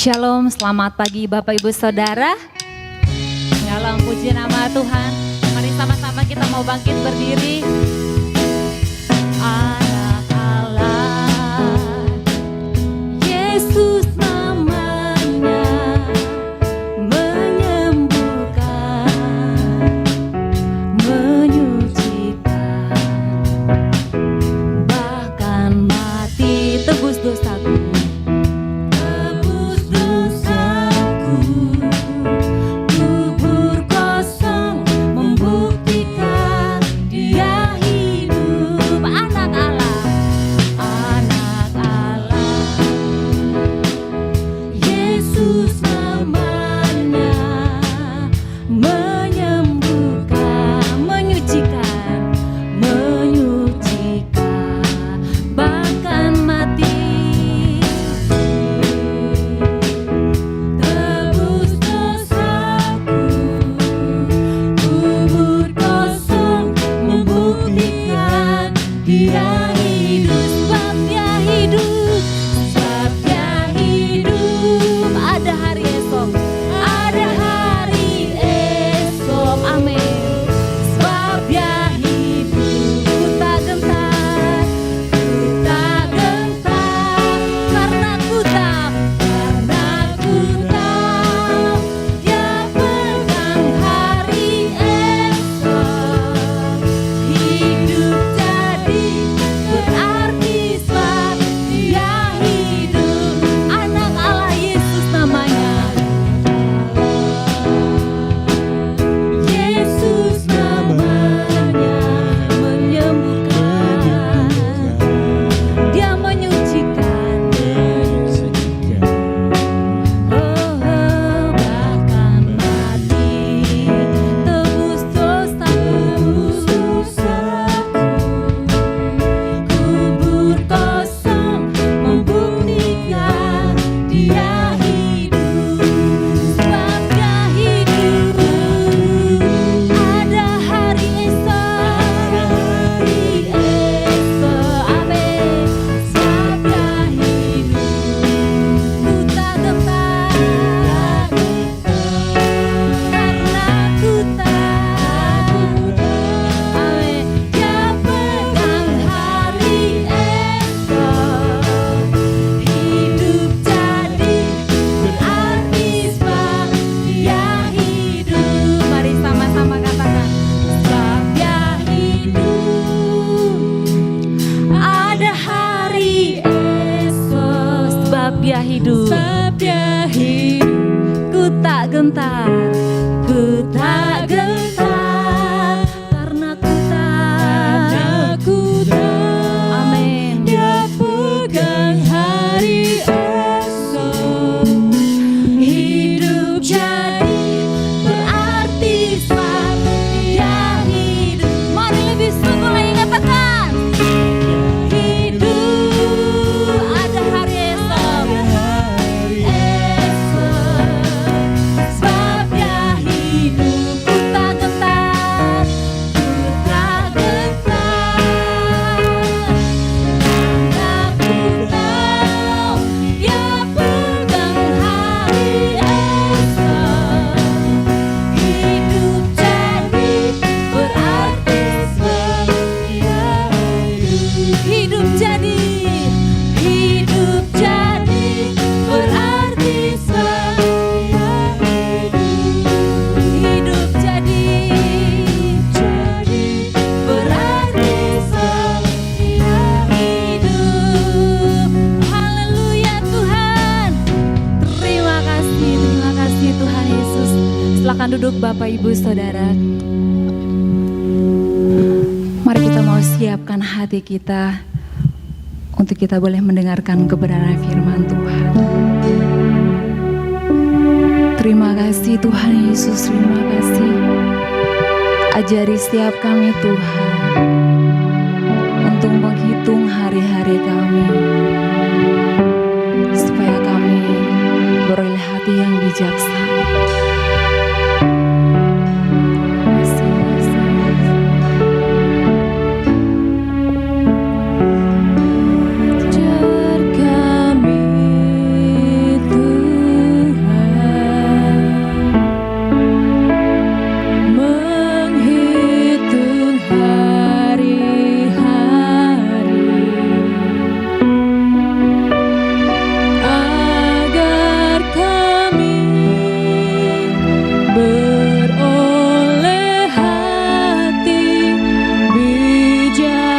Shalom, selamat pagi Bapak Ibu Saudara. Dalam puji nama Tuhan, mari sama-sama kita mau bangkit berdiri. Anak Allah, Yesus namanya, menyembuhkan, menyucikan, bahkan mati tebus dosaku. Duduk Bapak Ibu Saudara. Mari kita mau siapkan hati kita untuk kita boleh mendengarkan kebenaran firman Tuhan. Terima kasih Tuhan Yesus, terima kasih. Ajari setiap kami Tuhan untuk menghitung hari-hari kami, supaya kami beroleh hati yang bijaksana. Ajar kami beroleh hati bijaksana.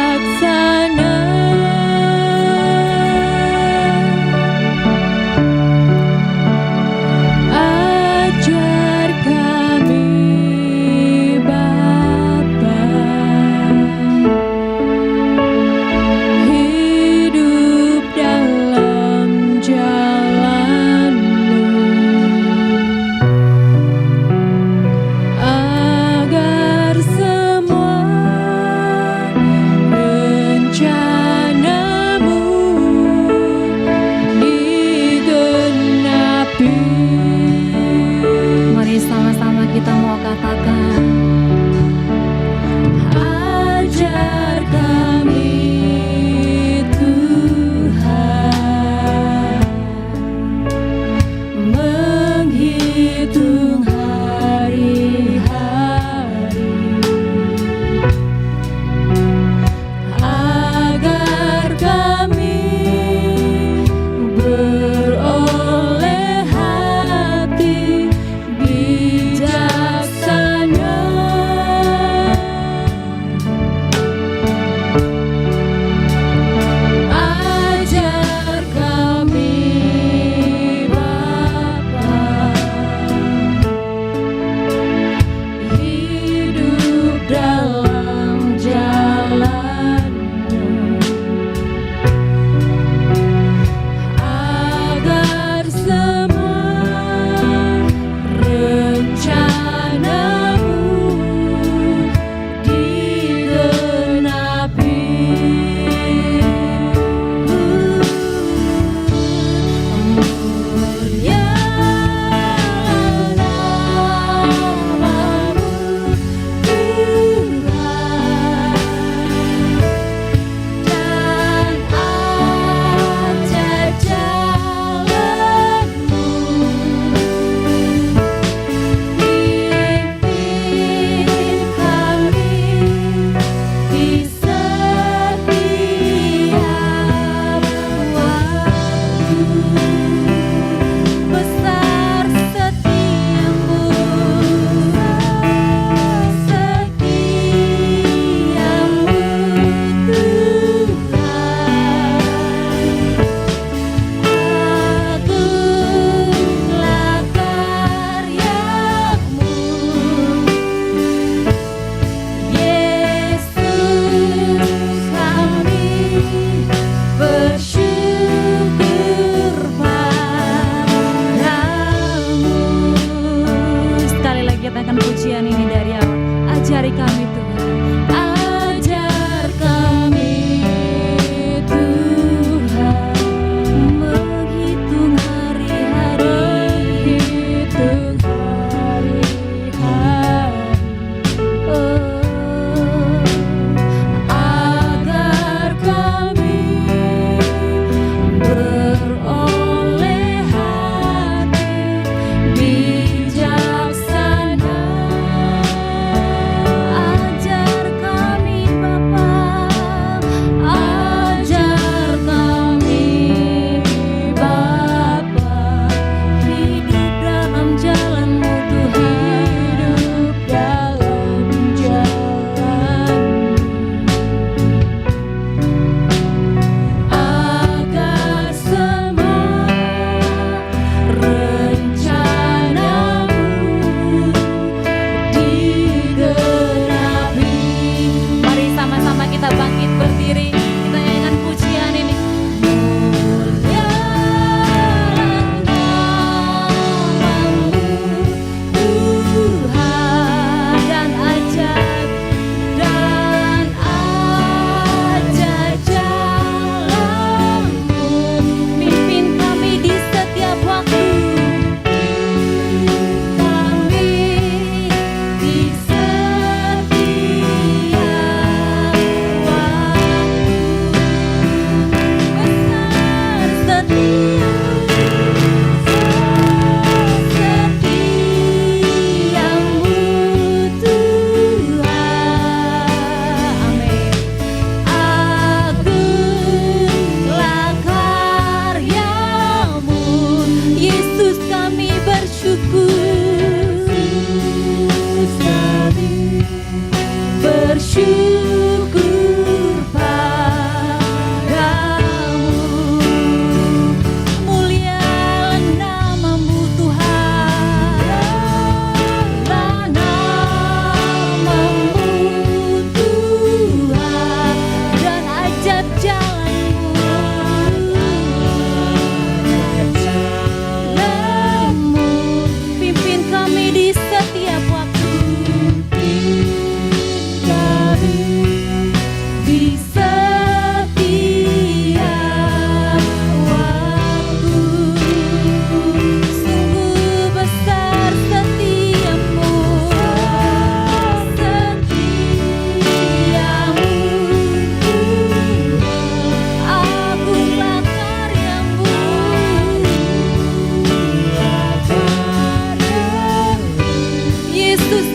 Ajar kami Bapa, hidup dalam jalan-Mu, agar semua rencana-Mu digenapi. Mari sama-sama kita mau katakan, ajar kami Tuhan menghitung hari-hari, agar kami beroleh hati bijaksana.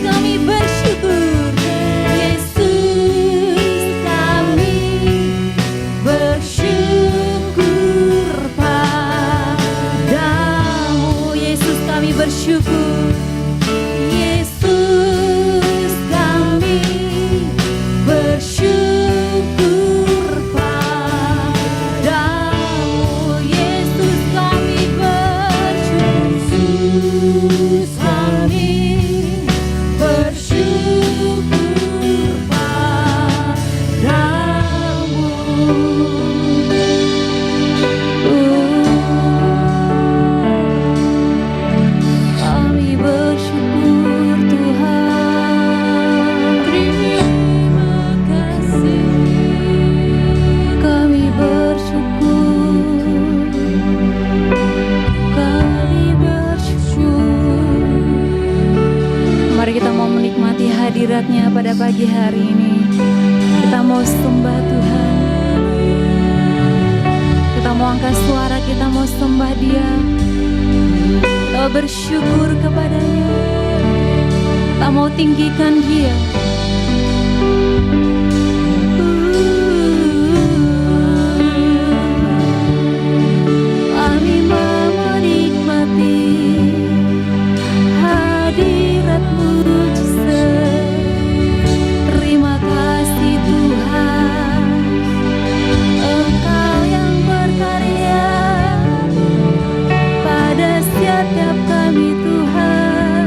kami bersyukur. Yesus kami bersyukur padamu. Yesus kami bersyukur. Yesus kami bersyukur padamu. Yesus kami bersyukur. Kami bersyukur padamu. Kami bersyukur Tuhan. Terima kasih. Kami bersyukur. Kami bersyukur. Mari kita mau menikmati hadiratnya pada pagi hari ini. Kita mau sembah Tuhan. Kita mau angkat suara, kita mau sembah Dia. Kita bersyukur kepadanya. Kita mau tinggikan Dia. Kami mau menikmati hadirat-Mu Yesus. Terima kasih Tuhan, Engkau yang berkarya pada setiap kami Tuhan.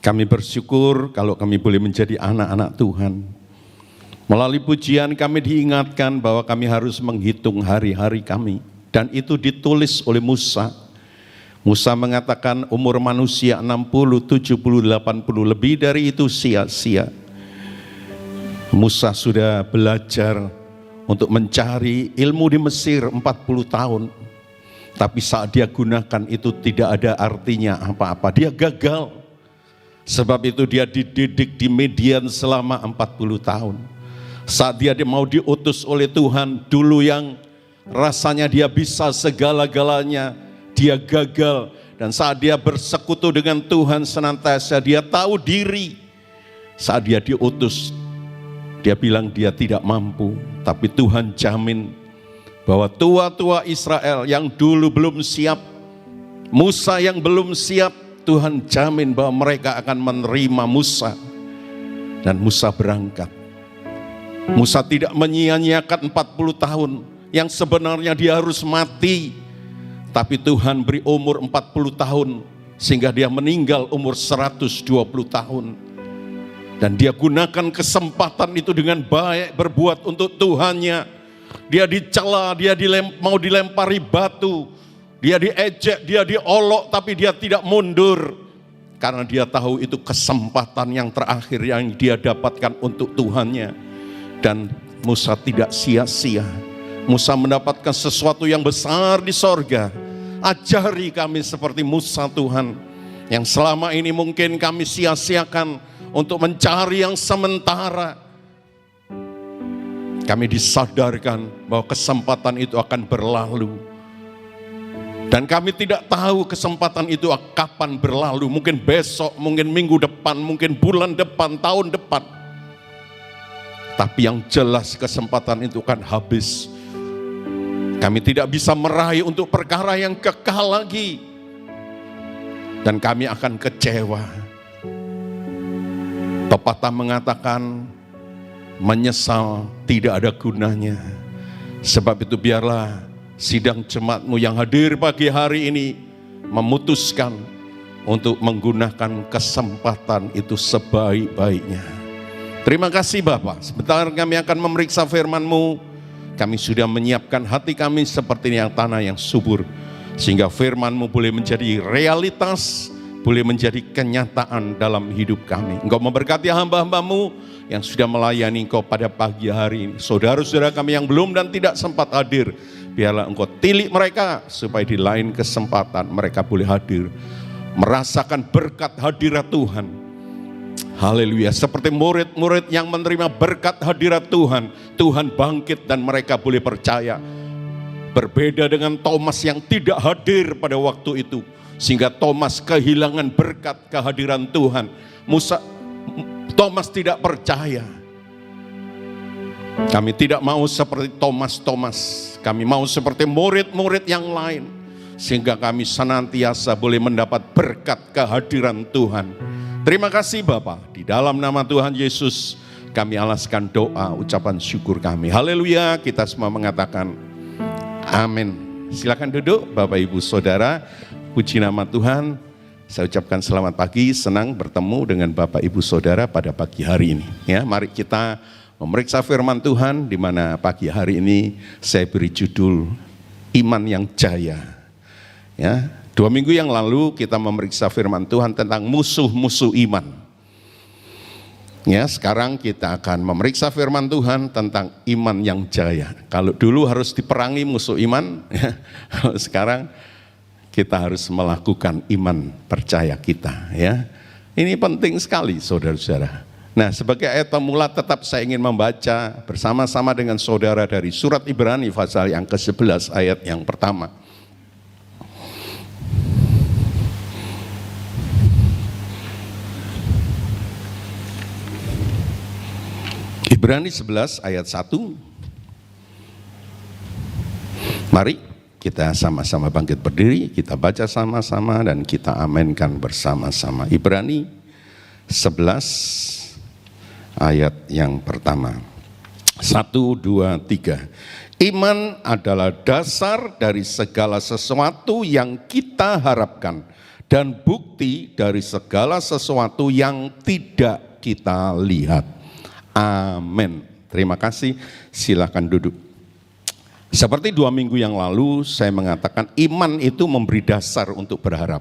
Kami bersyukur kalau kami boleh menjadi anak-anak Tuhan. Melalui pujian kami diingatkan bahwa kami harus menghitung hari-hari kami. Dan itu ditulis oleh Musa. Musa mengatakan umur manusia 60, 70, 80, lebih dari itu sia-sia. Musa sudah belajar untuk mencari ilmu di Mesir 40 tahun. Tapi saat dia gunakan itu tidak ada artinya apa-apa. Dia gagal. Sebab itu dia dididik di Midian selama 40 tahun. Saat dia mau diutus oleh Tuhan, dulu yang rasanya dia bisa segala-galanya, dia gagal. Dan saat dia bersekutu dengan Tuhan senantiasa, dia tahu diri. Saat dia diutus, dia bilang dia tidak mampu. Tapi Tuhan jamin bahwa tua-tua Israel yang dulu belum siap, Musa yang belum siap, Tuhan jamin bahwa mereka akan menerima Musa. Dan Musa berangkat. Musa tidak menyia-nyiakan 40 tahun yang sebenarnya dia harus mati. Tapi Tuhan beri umur 40 tahun sehingga dia meninggal umur 120 tahun. Dan dia gunakan kesempatan itu dengan baik, berbuat untuk Tuhannya. Dia dicela, dia mau dilempari batu, dia diejek, dia diolok, tapi dia tidak mundur. Karena dia tahu itu kesempatan yang terakhir yang dia dapatkan untuk Tuhannya. Dan Musa tidak sia-sia. Musa mendapatkan sesuatu yang besar di sorga. Ajari kami seperti Musa Tuhan, yang selama ini mungkin kami sia-siakan untuk mencari yang sementara. Kami disadarkan bahwa kesempatan itu akan berlalu. Dan kami tidak tahu kesempatan itu kapan berlalu. Mungkin besok, mungkin minggu depan, mungkin bulan depan, tahun depan. Tapi yang jelas kesempatan itu akan habis. Kami tidak bisa meraih untuk perkara yang kekal lagi. Dan kami akan kecewa. Pepatah mengatakan, menyesal tidak ada gunanya. Sebab itu biarlah sidang jemaatmu yang hadir pagi hari ini memutuskan untuk menggunakan kesempatan itu sebaik-baiknya. Terima kasih Bapak. Sebentar kami akan memeriksa firman-Mu. Kami sudah menyiapkan hati kami seperti yang tanah yang subur. Sehingga firman-Mu boleh menjadi realitas, boleh menjadi kenyataan dalam hidup kami. Engkau memberkati hamba-hamba-Mu yang sudah melayani Engkau pada pagi hari ini. Saudara-saudara kami yang belum dan tidak sempat hadir, biarlah Engkau tilik mereka supaya di lain kesempatan mereka boleh hadir, merasakan berkat hadirat Tuhan. Haleluya. Seperti murid-murid yang menerima berkat hadirat Tuhan, Tuhan bangkit dan mereka boleh percaya. Berbeda dengan Thomas yang tidak hadir pada waktu itu, sehingga Thomas kehilangan berkat kehadiran Tuhan. Thomas tidak percaya. Kami tidak mau seperti Thomas. Kami mau seperti murid-murid yang lain, sehingga kami senantiasa boleh mendapat berkat kehadiran Tuhan. Terima kasih Bapak. Di dalam nama Tuhan Yesus kami alaskan doa ucapan syukur kami. Haleluya. Kita semua mengatakan amin. Silakan duduk Bapak Ibu Saudara. Puji nama Tuhan. Saya ucapkan selamat pagi. Senang bertemu dengan Bapak Ibu Saudara pada pagi hari ini. Ya, mari kita memeriksa firman Tuhan, di mana pagi hari ini saya beri judul Iman yang Jaya. Ya, 2 minggu yang lalu kita memeriksa firman Tuhan tentang musuh-musuh iman. Ya, sekarang kita akan memeriksa firman Tuhan tentang iman yang jaya. Kalau dulu harus diperangi musuh iman, ya, sekarang kita harus melakukan iman percaya kita. Ya, ini penting sekali saudara-saudara. Nah, sebagai ayat pemula tetap saya ingin membaca bersama-sama dengan saudara dari surat Ibrani pasal yang ke-11 ayat yang pertama. Ibrani 11 ayat 1. Mari kita sama-sama bangkit berdiri, kita baca sama-sama dan kita amenkan bersama-sama. Ibrani 11 ayat yang pertama. 1, 2, 3. Iman adalah dasar dari segala sesuatu yang kita harapkan dan bukti dari segala sesuatu yang tidak kita lihat. Amin. Terima kasih, silakan duduk. Seperti 2 minggu yang lalu saya mengatakan iman itu memberi dasar untuk berharap.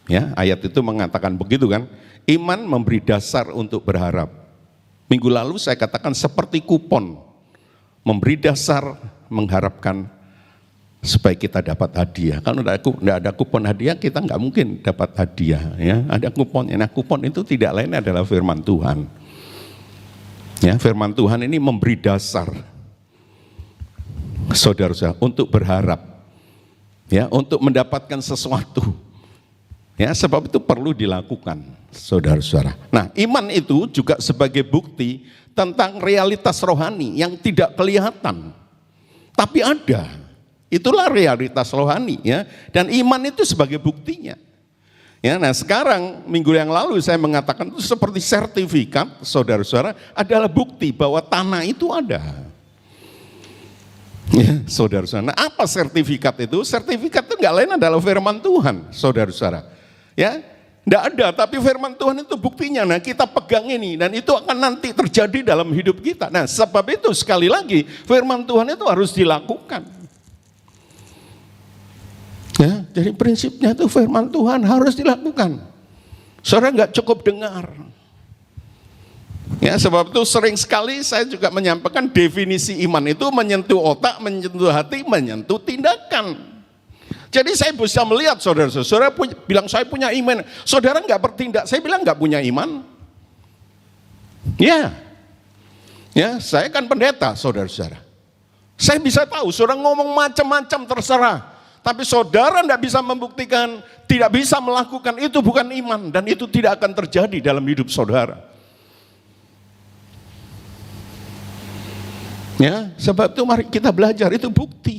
Ya, ayat itu mengatakan begitu kan? Iman memberi dasar untuk berharap. Minggu lalu saya katakan seperti kupon, memberi dasar mengharapkan supaya kita dapat hadiah. Kalau tidak ada kupon hadiah, kita nggak mungkin dapat hadiah. Ya, ada kuponnya. Nah, kupon itu tidak lain adalah firman Tuhan. Ya, firman Tuhan ini memberi dasar, saudara-saudara, untuk berharap, ya, untuk mendapatkan sesuatu. Ya, sebab itu perlu dilakukan, saudara-saudara. Nah, iman itu juga sebagai bukti tentang realitas rohani yang tidak kelihatan, tapi ada. Itulah realitas rohani, ya. Dan iman itu sebagai buktinya. Ya, nah sekarang minggu yang lalu saya mengatakan itu seperti sertifikat, saudara-saudara, adalah bukti bahwa tanah itu ada. Ya, saudara-saudara. Nah, apa sertifikat itu? Sertifikat itu nggak lain adalah firman Tuhan, saudara-saudara. Ya, enggak ada, tapi firman Tuhan itu buktinya. Nah, kita pegang ini dan itu akan nanti terjadi dalam hidup kita. Nah, sebab itu sekali lagi firman Tuhan itu harus dilakukan. Ya, jadi prinsipnya itu firman Tuhan harus dilakukan. Saudara nggak cukup dengar. Ya, sebab itu sering sekali saya juga menyampaikan definisi iman itu menyentuh otak, menyentuh hati, menyentuh tindakan. Jadi saya bisa melihat saudara bilang saya punya iman, saudara nggak bertindak, saya bilang nggak punya iman. Ya, saya kan pendeta, saudara-saudara. Saya bisa tahu, saudara ngomong macam-macam terserah, tapi saudara nggak bisa membuktikan, tidak bisa melakukan, itu bukan iman dan itu tidak akan terjadi dalam hidup saudara. Ya, sebab itu mari kita belajar, itu bukti.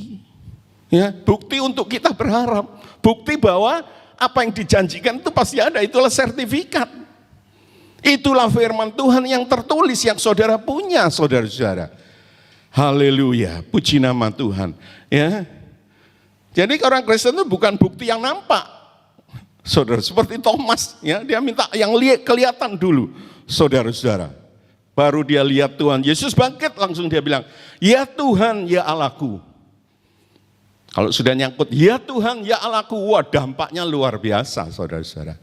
Ya, bukti untuk kita berharap, bukti bahwa apa yang dijanjikan itu pasti ada, itulah sertifikat. Itulah firman Tuhan yang tertulis yang saudara punya, saudara-saudara. Haleluya, puji nama Tuhan. Ya, jadi orang Kristen itu bukan bukti yang nampak, saudara. Seperti Thomas, ya, dia minta yang kelihatan dulu, saudara-saudara. Baru dia lihat Tuhan Yesus bangkit, langsung dia bilang, ya Tuhan, ya Allahku. Kalau sudah nyangkut, ya Tuhan, ya Allahku, wah dampaknya luar biasa, saudara-saudara.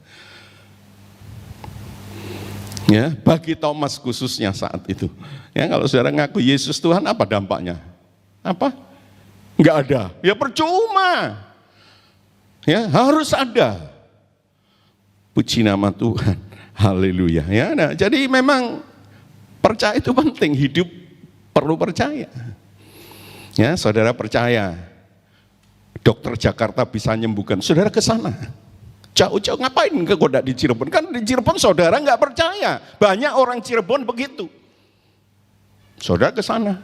Ya, bagi Thomas khususnya saat itu. Ya, kalau saudara ngaku Yesus Tuhan, apa dampaknya? Apa? Enggak ada. Ya percuma. Ya, harus ada. Puji nama Tuhan. Haleluya. Ya, nah, jadi memang percaya itu penting, hidup perlu percaya. Ya, saudara percaya. Dokter Jakarta bisa menyembuhkan, saudara ke sana. Jauh-jauh ngapain ke Goda di Cirebon? Kan di Cirebon saudara nggak percaya. Banyak orang Cirebon begitu. Saudara ke sana.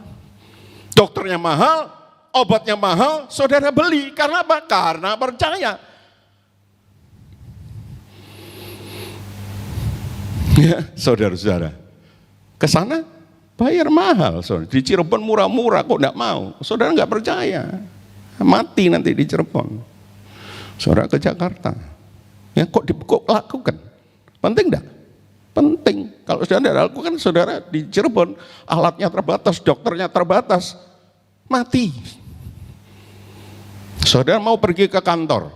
Dokternya mahal, obatnya mahal, saudara beli. Karena apa? Karena percaya. Ya, saudara-saudara. Ke sana bayar mahal. Saudara. Di Cirebon murah-murah kok nggak mau. Saudara nggak percaya. Mati nanti di Cirebon. Saudara ke Jakarta. Ya, kok lakukan? Penting enggak? Penting. Kalau saudara tidak lakukan, saudara di Cirebon alatnya terbatas, dokternya terbatas, mati. Saudara mau pergi ke kantor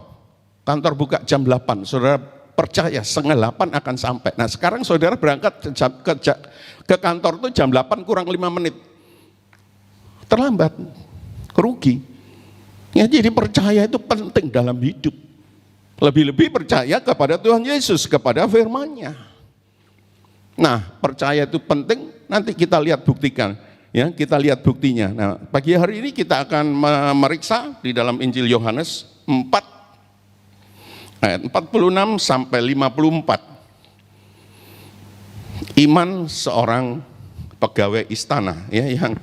buka jam 8, saudara percaya 7:30 akan sampai. Nah sekarang saudara berangkat ke kantor itu jam 8 kurang 5 menit. Terlambat, rugi. Ya, jadi percaya itu penting dalam hidup. Lebih-lebih percaya kepada Tuhan Yesus, kepada firman-Nya. Nah, percaya itu penting, nanti kita lihat buktikan. Ya, kita lihat buktinya. Nah, pagi hari ini kita akan memeriksa di dalam Injil Yohanes 4 ayat 46 sampai 54. Iman seorang pegawai istana, ya, yang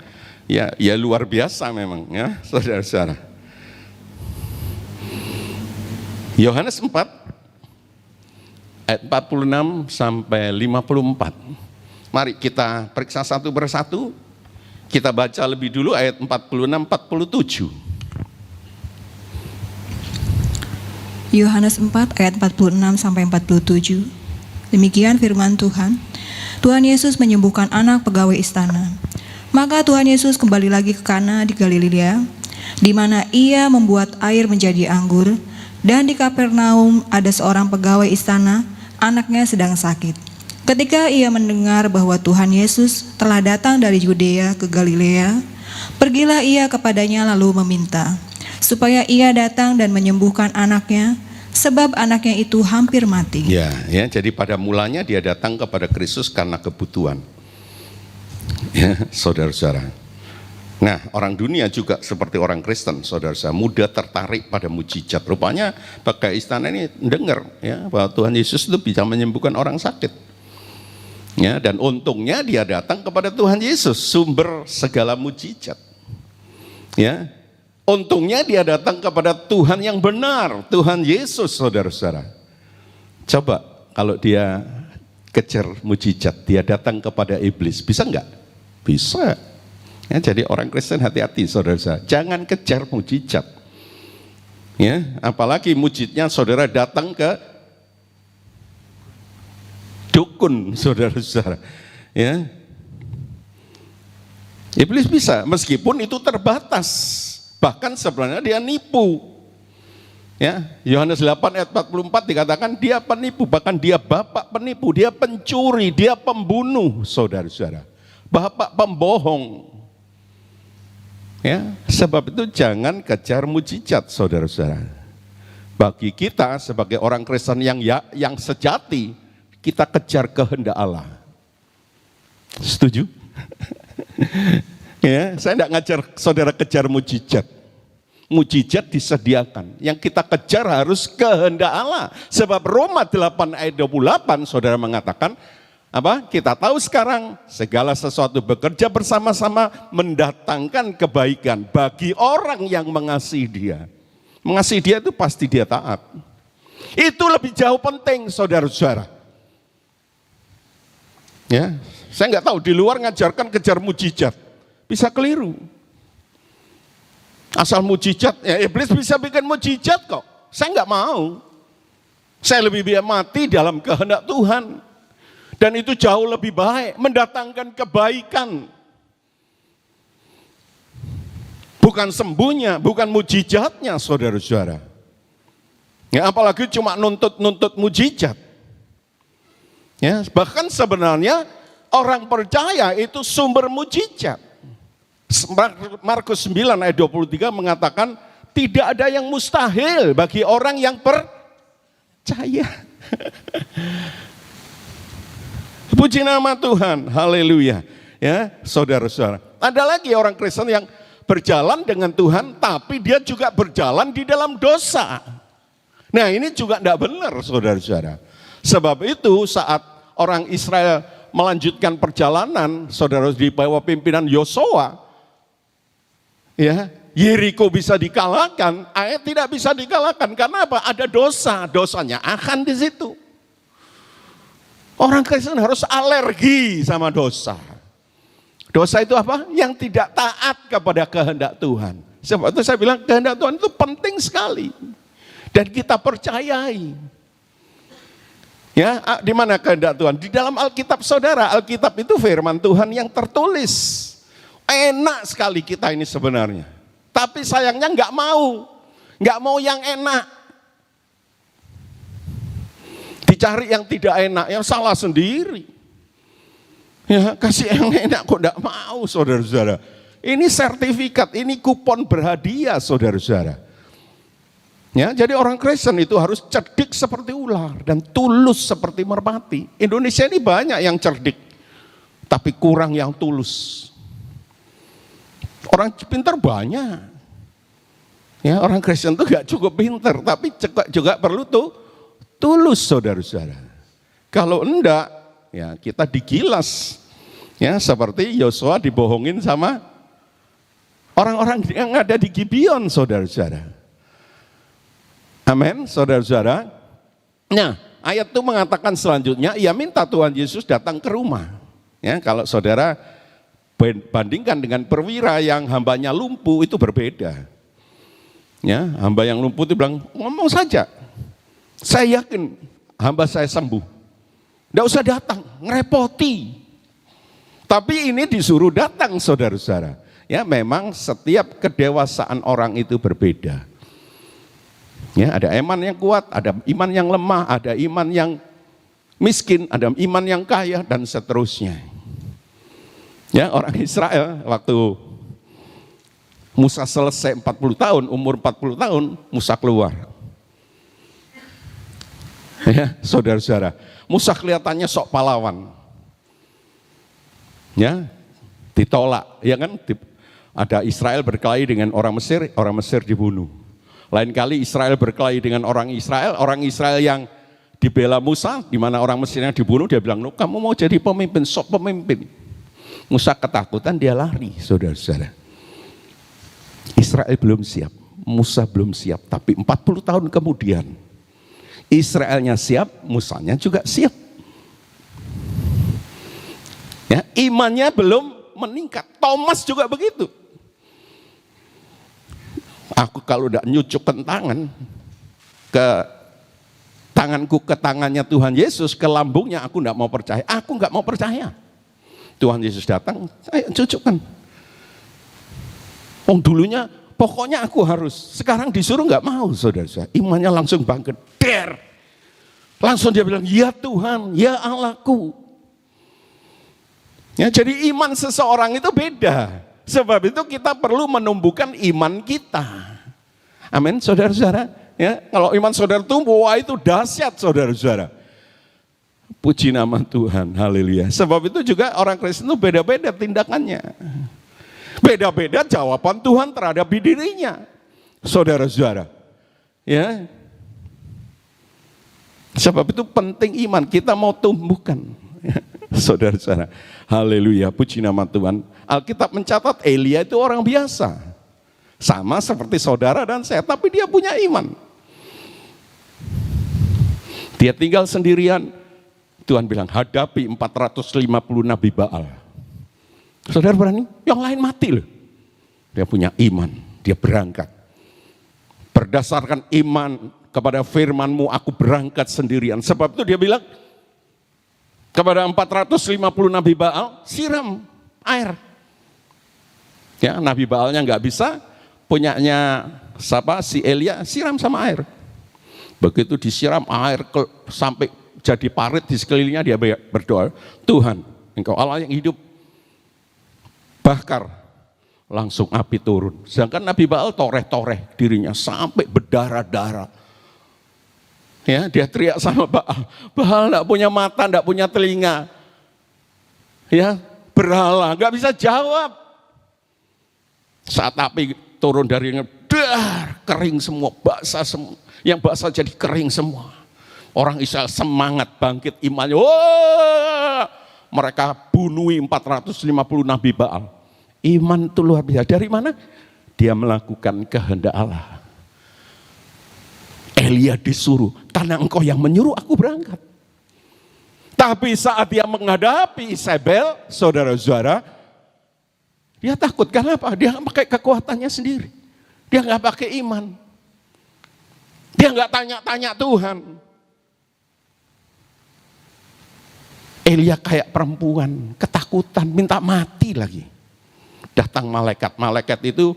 ya luar biasa memang, ya, saudara-saudara. Yohanes 4 ayat 46 sampai 54. Mari kita periksa satu persatu. Kita baca lebih dulu ayat 46 47. Yohanes 4 ayat 46 sampai 47. Demikian firman Tuhan. Tuhan Yesus menyembuhkan anak pegawai istana. Maka Tuhan Yesus kembali lagi ke Kana di Galilea, di mana ia membuat air menjadi anggur, dan di Kapernaum ada seorang pegawai istana, anaknya sedang sakit. Ketika ia mendengar bahwa Tuhan Yesus telah datang dari Yudea ke Galilea, pergilah ia kepadanya lalu meminta supaya ia datang dan menyembuhkan anaknya, sebab anaknya itu hampir mati. Ya, jadi pada mulanya dia datang kepada Kristus karena kebutuhan. Ya, saudara-saudara. Nah, orang dunia juga seperti orang Kristen, saudara-saudara, mudah tertarik pada mujizat. Rupanya pakai istana ini dengar ya bahwa Tuhan Yesus itu bisa menyembuhkan orang sakit. Ya, dan untungnya dia datang kepada Tuhan Yesus, sumber segala mujizat. Ya, untungnya dia datang kepada Tuhan yang benar, Tuhan Yesus, saudara-saudara. Coba kalau dia kejar mujizat, dia datang kepada iblis, bisa enggak? Bisa. Ya, jadi orang Kristen hati-hati, saudara-saudara, jangan kejar mujizat. Ya, apalagi mujizatnya saudara datang ke dukun, saudara-saudara. Ya, iblis bisa, meskipun itu terbatas. Bahkan sebenarnya dia nipu. Ya, Yohanes 8 ayat 44 dikatakan dia penipu, bahkan dia bapak penipu, dia pencuri, dia pembunuh, saudara-saudara. Bapak pembohong. Ya, sebab itu jangan kejar mujizat, saudara-saudara. Bagi kita sebagai orang Kristen yang sejati, kita kejar kehendak Allah. Setuju? Ya, saya tidak ngajar saudara kejar mujizat. Mujizat disediakan. Yang kita kejar harus kehendak Allah. Sebab Roma 8 ayat 28 saudara mengatakan, apa? Kita tahu sekarang segala sesuatu bekerja bersama-sama mendatangkan kebaikan bagi orang yang mengasihi Dia. Mengasihi Dia itu pasti dia taat. Itu lebih jauh penting, saudara-saudara. Ya, saya nggak tahu di luar ngajarkan kejar mujizat, bisa keliru. Asal mujizat, ya iblis bisa bikin mujizat kok. Saya nggak mau. Saya lebih biar mati dalam kehendak Tuhan. Dan itu jauh lebih baik, mendatangkan kebaikan. Bukan sembuhnya, bukan mujizatnya, saudara-saudara. Ya, apalagi cuma nuntut mujizat. Ya, bahkan sebenarnya orang percaya itu sumber mujizat. Markus 9 ayat 23 mengatakan tidak ada yang mustahil bagi orang yang percaya. Puji nama Tuhan, haleluya. Ya, saudara-saudara. Ada lagi orang Kristen yang berjalan dengan Tuhan, tapi dia juga berjalan di dalam dosa. Nah, ini juga tidak benar, saudara-saudara. Sebab itu saat orang Israel melanjutkan perjalanan, saudara, di bawah pimpinan Yosua, ya, Yeriko bisa dikalahkan, Ai tidak bisa dikalahkan. Karena apa? Ada dosa, dosanya akan di situ. Orang Kristen harus alergi sama dosa. Dosa itu apa? Yang tidak taat kepada kehendak Tuhan. Sebab itu saya bilang kehendak Tuhan itu penting sekali. Dan kita percayai. Ya, di mana kehendak Tuhan? Di dalam Alkitab, saudara. Alkitab itu firman Tuhan yang tertulis. Enak sekali kita ini sebenarnya. Tapi sayangnya nggak mau yang enak. Dicari yang tidak enak, yang salah sendiri. Ya, kasih yang enak kok nggak mau, saudara-saudara. Ini sertifikat, ini kupon berhadiah, saudara-saudara. Ya, jadi orang Kristen itu harus cerdik seperti ular dan tulus seperti merpati. Indonesia ini banyak yang cerdik, tapi kurang yang tulus. Orang pintar banyak. Ya, orang Kristen itu gak cukup pintar, tapi juga perlu tulus, saudara-saudara. Kalau enggak, ya kita digilas. Ya, seperti Yosua dibohongin sama orang-orang yang ada di Gibeon, saudara-saudara. Amin, saudara-saudara. Nah, ayat itu mengatakan selanjutnya, ia minta Tuhan Yesus datang ke rumah. Ya, kalau saudara bandingkan dengan perwira yang hambanya lumpuh, itu berbeda. Ya, hamba yang lumpuh itu bilang, ngomong saja. Saya yakin hamba saya sembuh. Tidak usah datang, ngerepoti. Tapi ini disuruh datang saudara-saudara. Ya, memang setiap kedewasaan orang itu berbeda. Ya, ada iman yang kuat, ada iman yang lemah, ada iman yang miskin, ada iman yang kaya, dan seterusnya. Ya, orang Israel waktu Musa selesai 40 tahun, umur 40 tahun, Musa keluar. Ya, saudara-saudara, Musa kelihatannya sok pahlawan. Ya, ditolak, ya kan? Ada Israel berkelahi dengan orang Mesir dibunuh. Lain kali Israel berkelahi dengan orang Israel yang dibela Musa, di mana orang Mesir yang dibunuh, dia bilang, "No, kamu mau jadi pemimpin, sok pemimpin." Musa ketakutan, dia lari, saudara-saudara. Israel belum siap, Musa belum siap, tapi 40 tahun kemudian Israelnya siap, Musanya juga siap. Ya, imannya belum meningkat. Thomas juga begitu. Aku kalau udah nyucukkan tanganku ke tangannya Tuhan Yesus, ke lambungnya, aku enggak mau percaya. Aku enggak mau percaya. Tuhan Yesus datang, ayo cucukkan. Dulunya pokoknya aku harus, sekarang disuruh enggak mau, saudara-saudara. Imannya langsung bangkit. Langsung dia bilang, "Ya Tuhan, ya Allahku." Ya, jadi iman seseorang itu beda. Sebab itu kita perlu menumbuhkan iman kita. Amin, saudara-saudara. Ya, kalau iman saudara tumbuh, wah itu dahsyat, saudara-saudara. Puji nama Tuhan, haleluya. Sebab itu juga orang Kristen itu beda-beda tindakannya. Beda-beda jawaban Tuhan terhadap dirinya, saudara-saudara. Ya. Sebab itu penting iman, kita mau tumbuhkan. Saudara-saudara, haleluya, puji nama Tuhan. Alkitab mencatat Elia itu orang biasa, sama seperti saudara dan saya, tapi dia punya iman. Dia tinggal sendirian, Tuhan bilang hadapi 450 nabi Baal. Saudara berani? Yang lain mati loh. Dia punya iman, dia berangkat. Berdasarkan iman kepada firman-Mu aku berangkat sendirian. Sebab itu dia bilang, kepada 450 nabi Baal, siram air. Ya, nabi Baalnya nggak bisa, punyanya si Elia, siram sama air. Begitu disiram air sampai jadi parit di sekelilingnya, dia berdoa, "Tuhan, Engkau Allah yang hidup." Bakar, langsung api turun. Sedangkan nabi Baal toreh-toreh dirinya sampai berdarah-darah. Ya, dia teriak sama Baal. Baal enggak punya mata, enggak punya telinga. Ya, berhala, enggak bisa jawab. Saat api turun darinya, kering semua, basah semua. Yang basah jadi kering semua. Orang Israel semangat bangkit imannya. Wah, mereka bunuhi 450 nabi Baal. Iman itu luar biasa. Dari mana? Dia melakukan kehendak Allah. Elia disuruh, karena engkau yang menyuruh aku berangkat. Tapi saat dia menghadapi Isabel, saudara-saudara, dia takut. Kenapa? Dia pakai kekuatannya sendiri. Dia nggak pakai iman. Dia nggak tanya-tanya Tuhan. Elia kayak perempuan, ketakutan, minta mati lagi. Datang malaikat. Malaikat itu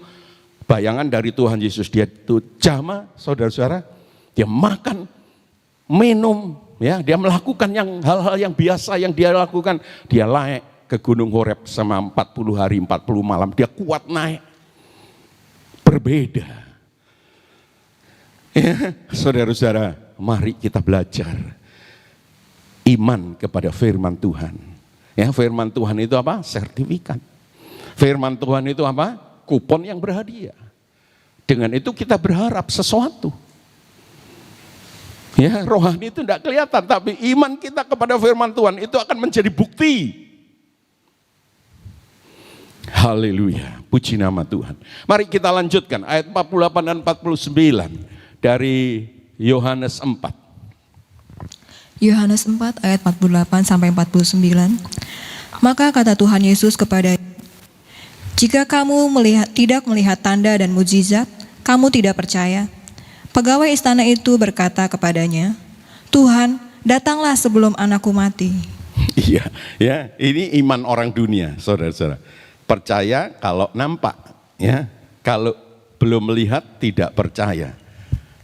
bayangan dari Tuhan Yesus. Dia itu jama, saudara-saudara. Dia makan, minum, ya, dia melakukan hal-hal yang biasa yang dia lakukan. Dia naik ke Gunung Horeb sama 40 hari 40 malam. Dia kuat naik. Berbeda. Ya, saudara-saudara, mari kita belajar iman kepada firman Tuhan. Ya, firman Tuhan itu apa? Sertifikat. Firman Tuhan itu apa? Kupon yang berhadiah. Dengan itu kita berharap sesuatu. Ya, rohani itu tidak kelihatan, tapi iman kita kepada firman Tuhan itu akan menjadi bukti. Haleluya, puji nama Tuhan. Mari kita lanjutkan ayat 48 dan 49 dari Yohanes 4. Yohanes 4 ayat 48 sampai 49. Maka kata Tuhan Yesus kepada, "Jika kamu tidak melihat tanda dan mukjizat, kamu tidak percaya. Pegawai istana itu berkata kepadanya, "Tuhan, datanglah sebelum anakku mati." Iya, ya, ini iman orang dunia, saudara-saudara. Percaya kalau nampak, ya. Kalau belum melihat tidak percaya.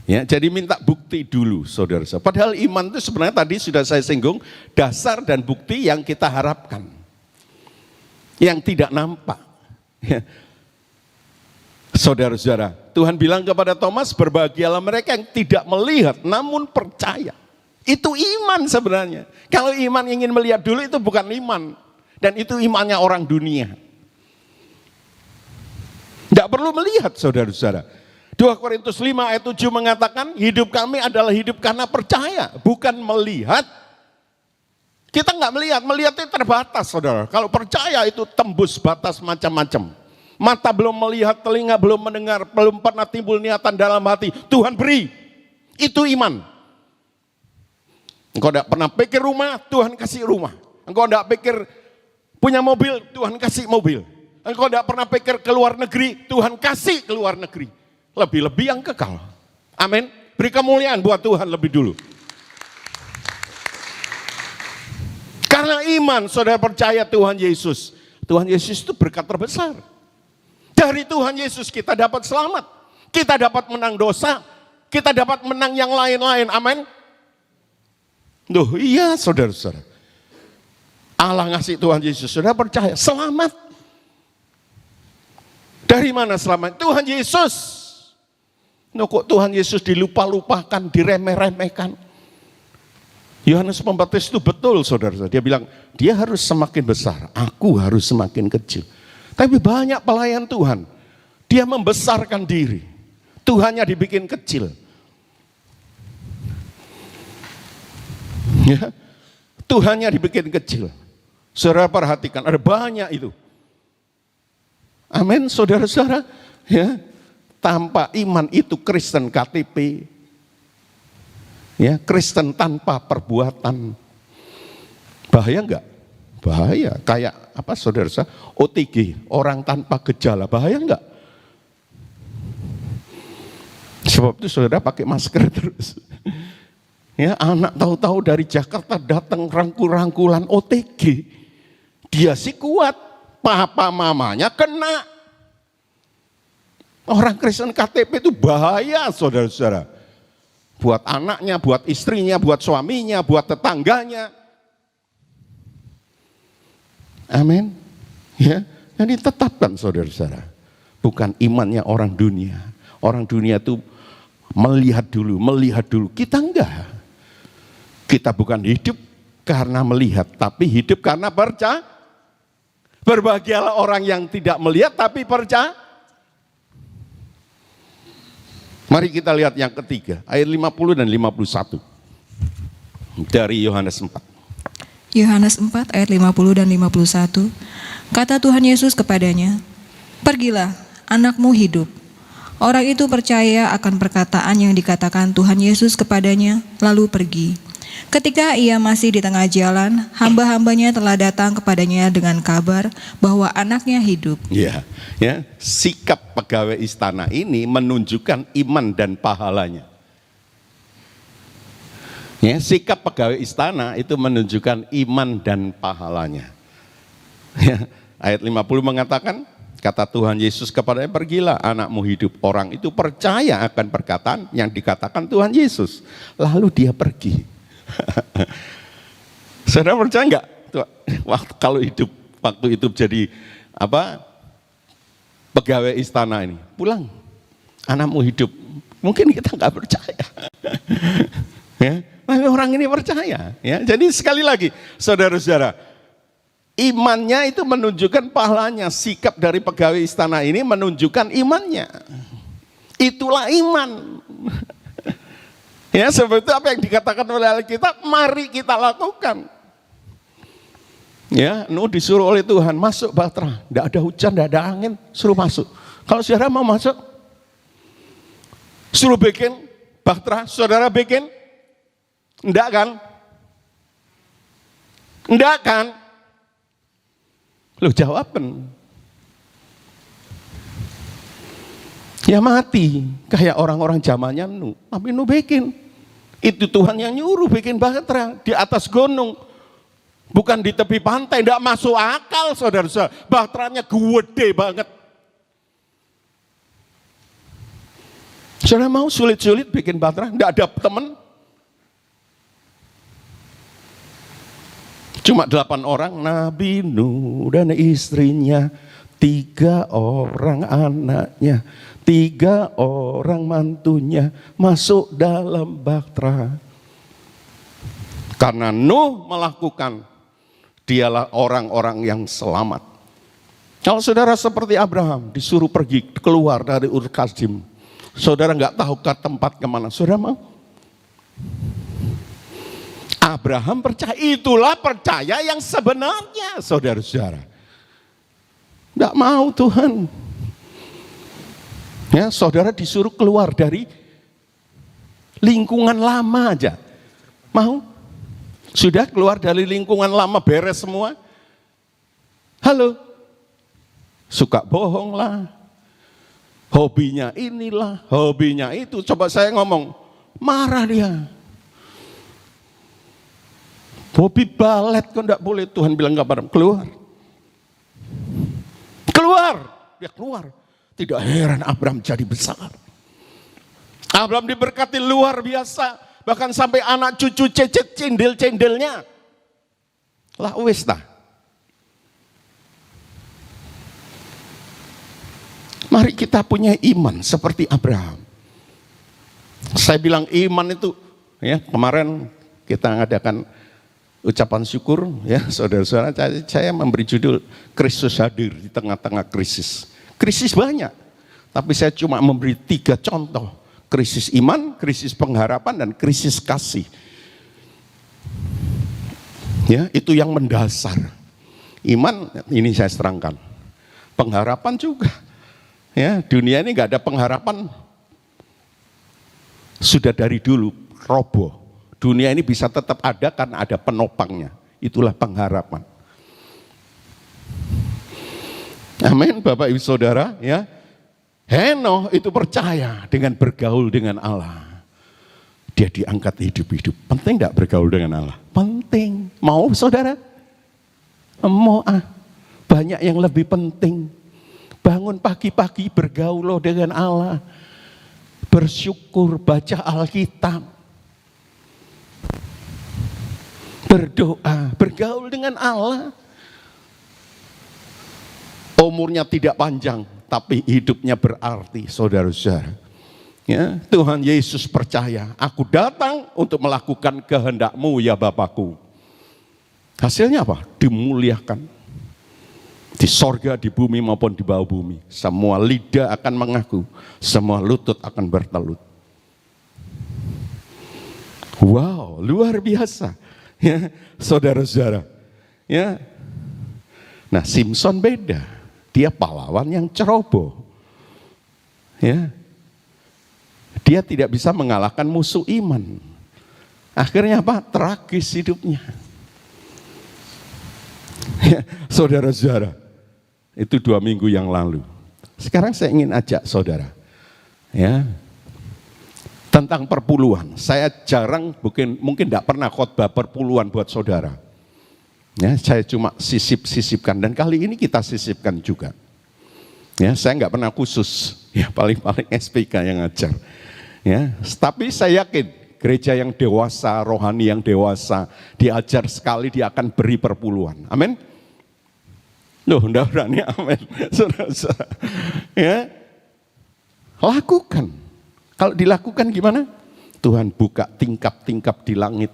Ya, jadi minta bukti dulu, saudara-saudara. Padahal iman itu sebenarnya tadi sudah saya singgung, dasar dan bukti yang kita harapkan. Yang tidak nampak. Ya. Saudara-saudara, Tuhan bilang kepada Thomas, berbahagialah mereka yang tidak melihat namun percaya. Itu iman sebenarnya. Kalau iman ingin melihat dulu itu bukan iman. Dan itu imannya orang dunia. Tidak perlu melihat, saudara-saudara. 2 Korintus 5 ayat 7 mengatakan, hidup kami adalah hidup karena percaya, bukan melihat. Kita nggak melihat itu terbatas, saudara. Kalau percaya itu tembus batas macam-macam. Mata belum melihat, telinga belum mendengar, belum pernah timbul niatan dalam hati. Tuhan beri, itu iman. Engkau tidak pernah pikir rumah, Tuhan kasih rumah. Engkau tidak pikir punya mobil, Tuhan kasih mobil. Engkau tidak pernah pikir keluar negeri, Tuhan kasih keluar negeri. Lebih-lebih yang kekal. Amin. Beri kemuliaan buat Tuhan lebih dulu. Karena iman, saudara percaya Tuhan Yesus. Tuhan Yesus itu berkat terbesar. Dari Tuhan Yesus kita dapat selamat. Kita dapat menang dosa. Kita dapat menang yang lain-lain. Amin. Duh, iya saudara-saudara. Allah ngasih Tuhan Yesus, saudara percaya, selamat. Dari mana selamat? Tuhan Yesus. Kok Tuhan Yesus dilupa-lupakan, diremeh-remehkan? Yohanes Pembaptis itu betul, saudara-saudara. Dia bilang, dia harus semakin besar, aku harus semakin kecil. Tapi banyak pelayan Tuhan, dia membesarkan diri. Tuhannya dibikin kecil. Ya, Tuhannya dibikin kecil. Saudara perhatikan, ada banyak itu. Amin, saudara-saudara. Ya, tanpa iman itu Kristen KTP. Ya, Kristen tanpa perbuatan. Bahaya enggak? Bahaya. Kayak apa, saudara-saudara? OTG, orang tanpa gejala. Bahaya enggak? Sebab itu saudara pakai masker terus. Ya, anak tahu-tahu dari Jakarta datang rangkul-rangkulan OTG. Dia sih kuat, papa mamanya kena. Orang Kristen KTP itu bahaya, saudara-saudara. Buat anaknya, buat istrinya, buat suaminya, buat tetangganya. Amin. Ya, jadi tetapkan, saudara-saudara. Bukan imannya orang dunia. Orang dunia itu melihat dulu. Kita enggak. Kita bukan hidup karena melihat, tapi hidup karena percaya. Berbahagialah orang yang tidak melihat tapi percaya. Mari kita lihat yang ketiga, ayat 50 dan 51. Dari Yohanes 4. Yohanes 4 ayat 50 dan 51. Kata Tuhan Yesus kepadanya, "Pergilah, anakmu hidup." Orang itu percaya akan perkataan yang dikatakan Tuhan Yesus kepadanya, lalu pergi. Ketika ia masih di tengah jalan, hamba-hambanya telah datang kepadanya dengan kabar bahwa anaknya hidup. Ya, sikap pegawai istana ini menunjukkan iman dan pahalanya. Ya, sikap pegawai istana itu menunjukkan iman dan pahalanya. Ya, ayat 50 mengatakan, kata Tuhan Yesus kepadanya, "Pergilah, anakmu hidup." Orang itu percaya akan perkataan yang dikatakan Tuhan Yesus. Lalu dia pergi. Saudara percaya enggak? Waktu itu jadi pegawai istana ini, pulang, anakmu hidup. Mungkin kita enggak percaya. Ya, tapi orang ini percaya. Ya, jadi sekali lagi, saudara-saudara, imannya itu menunjukkan pahalanya. Sikap dari pegawai istana ini menunjukkan imannya. Itulah iman. Ya, sebab itu apa yang dikatakan oleh Alkitab, mari kita lakukan. Ya, disuruh oleh Tuhan, masuk Bahtera. Tidak ada hujan, tidak ada angin, suruh masuk. Kalau saudara mau masuk, suruh bikin Bahtera, saudara bikin? Enggak kan? Enggak kan? Loh, jawaban. Ya mati, kayak orang-orang zamannya Nuh. Tapi Nuh bikin. Itu Tuhan yang nyuruh bikin bahtera di atas gunung. Bukan di tepi pantai, tidak masuk akal saudara-saudara. Bahteranya gede banget. Saudara mau sulit-sulit bikin bahtera, tidak ada teman. Cuma 8 orang, Nabi Nuh dan istrinya, 3 orang anaknya, 3 orang mantunya masuk dalam bahtera. Karena Nuh melakukan, dialah orang-orang yang selamat. Kalau saudara seperti Abraham disuruh pergi keluar dari Ur Kasdim, saudara nggak tahu ke tempat kemana, saudara mau? Abraham percaya, itulah percaya yang sebenarnya, saudara-saudara. Nggak mau Tuhan. Ya, saudara disuruh keluar dari lingkungan lama aja. Mau? Sudah keluar dari lingkungan lama, beres semua? Halo? Suka bohong lah. Hobinya inilah, hobinya itu. Coba saya ngomong, marah dia. Hobi balet kok enggak boleh, Tuhan bilang enggak, keluar. Keluar, dia keluar. Tidak heran Abraham jadi besar. Abraham diberkati luar biasa, bahkan sampai anak cucu cecet cendel-cendelnya. Lah wis dah. Mari kita punya iman seperti Abraham. Saya bilang iman itu, ya kemarin kita ngadakan ucapan syukur, ya saudara-saudara, saya memberi judul Kristus hadir di tengah-tengah krisis. Krisis banyak, tapi saya cuma memberi 3 contoh. Krisis iman, krisis pengharapan, dan krisis kasih. Ya, itu yang mendasar. Iman, ini saya terangkan. Pengharapan juga. Ya, dunia ini nggak ada pengharapan. Sudah dari dulu roboh. Dunia ini bisa tetap ada karena ada penopangnya. Itulah pengharapan. Amin, Bapak Ibu Saudara, ya. Henoh itu percaya dengan bergaul dengan Allah. Dia diangkat hidup-hidup. Penting enggak bergaul dengan Allah? Penting. Mau saudara? Mau banyak yang lebih penting. Bangun pagi-pagi bergaul dengan Allah. Bersyukur, baca Alkitab. Berdoa, bergaul dengan Allah. Umurnya tidak panjang, tapi hidupnya berarti, saudara-saudara. Ya, Tuhan Yesus percaya, aku datang untuk melakukan kehendak-Mu ya Bapakku. Hasilnya apa? Dimuliakan. Di sorga, di bumi maupun di bawah bumi. Semua lidah akan mengaku, semua lutut akan bertelut. Wow, luar biasa. Ya, saudara-saudara. Ya. Nah, Simpson beda. Dia pahlawan yang ceroboh. Ya. Dia tidak bisa mengalahkan musuh iman. Akhirnya apa? Tragis hidupnya. Ya, saudara-saudara, itu 2 minggu yang lalu. Sekarang saya ingin ajak saudara, ya, tentang perpuluhan. Saya jarang, mungkin tidak pernah khotbah perpuluhan buat saudara. Ya, saya cuma sisip-sisipkan, dan kali ini kita sisipkan juga. Ya, saya nggak pernah khusus, ya paling-paling SPK yang ngajar. Ya, tapi saya yakin gereja yang dewasa, rohani yang dewasa, diajar sekali dia akan beri perpuluhan. Amin. Loh, enggak berani, amin. Saudara-saudara. Ya, lakukan. Kalau dilakukan gimana? Tuhan buka tingkap-tingkap di langit,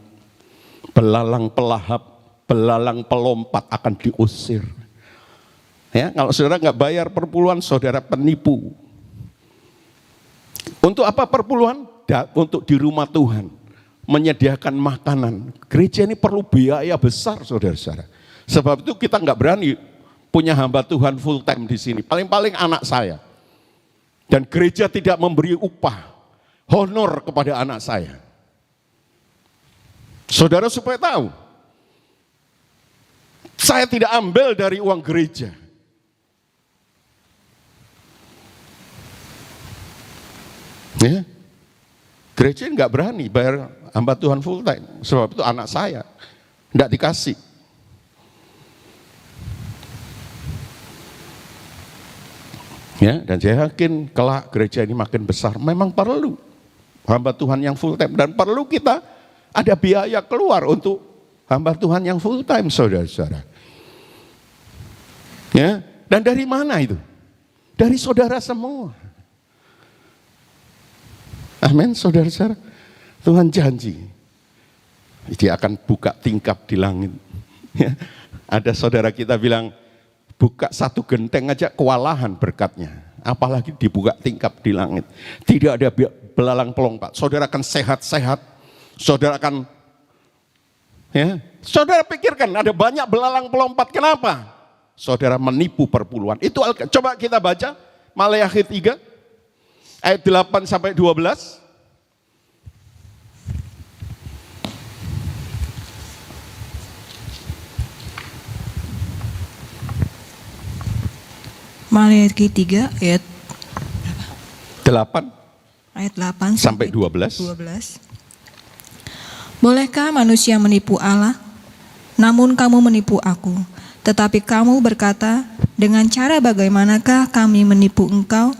belalang pelahap, belalang pelompat akan diusir. Ya, kalau saudara nggak bayar perpuluhan, saudara penipu. Untuk apa perpuluhan? Untuk di rumah Tuhan, menyediakan makanan. Gereja ini perlu biaya besar, saudara-saudara. Sebab itu kita nggak berani punya hamba Tuhan full time di sini. Paling-paling anak saya. Dan gereja tidak memberi upah, honor kepada anak saya. Saudara supaya tahu, saya tidak ambil dari uang gereja. Ya, gereja nggak berani bayar hamba Tuhan full time, sebab itu anak saya nggak dikasih. Ya, dan saya yakin kelak gereja ini makin besar, memang perlu hamba Tuhan yang full time, dan perlu kita ada biaya keluar untuk hamba Tuhan yang full time, saudara-saudara. Ya, dan dari mana itu? Dari saudara semua. Amin, saudara-saudara. Tuhan janji dia akan buka tingkap di langit. Ya, ada saudara kita bilang, buka satu genteng aja kewalahan berkatnya, apalagi dibuka tingkap di langit. Tidak ada belalang pelompat. Saudara akan sehat-sehat. Saudara akan, ya, saudara pikirkan ada banyak belalang pelompat. Kenapa? Saudara menipu perpuluhan. Itu coba kita baca Maleakhi 3 ayat 8 sampai 12. Maleakhi 3 ayat 8 ayat 8 sampai 12. Bolehkah manusia menipu Allah? Namun kamu menipu aku. Tetapi kamu berkata, dengan cara bagaimanakah kami menipu engkau?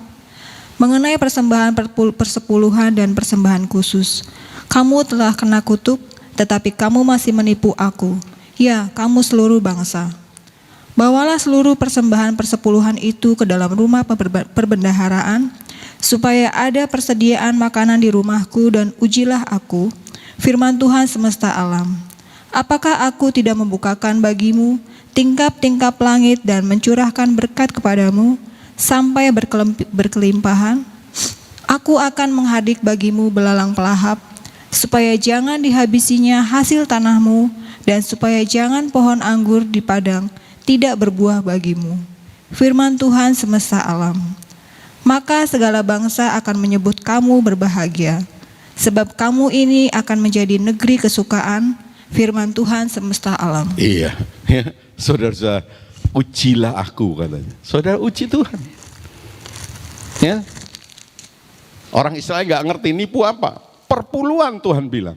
Mengenai persembahan persepuluhan dan persembahan khusus, kamu telah kena kutuk, tetapi kamu masih menipu aku. Ya, kamu seluruh bangsa. Bawalah seluruh persembahan persepuluhan itu ke dalam rumah perbendaharaan, supaya ada persediaan makanan di rumahku, dan ujilah aku, firman Tuhan semesta alam. Apakah aku tidak membukakan bagimu tingkap-tingkap langit dan mencurahkan berkat kepadamu sampai berkelimpahan? Aku akan menghadik bagimu belalang pelahap, supaya jangan dihabisinya hasil tanahmu, dan supaya jangan pohon anggur di padang tidak berbuah bagimu. Firman Tuhan semesta alam. Maka segala bangsa akan menyebut kamu berbahagia, sebab kamu ini akan menjadi negeri kesukaan. Firman Tuhan semesta alam. Iya, ya, saudara, ujilah aku katanya. Saudara, uji Tuhan. Ya, orang Israel nggak ngerti nipu apa. Perpuluhan Tuhan bilang.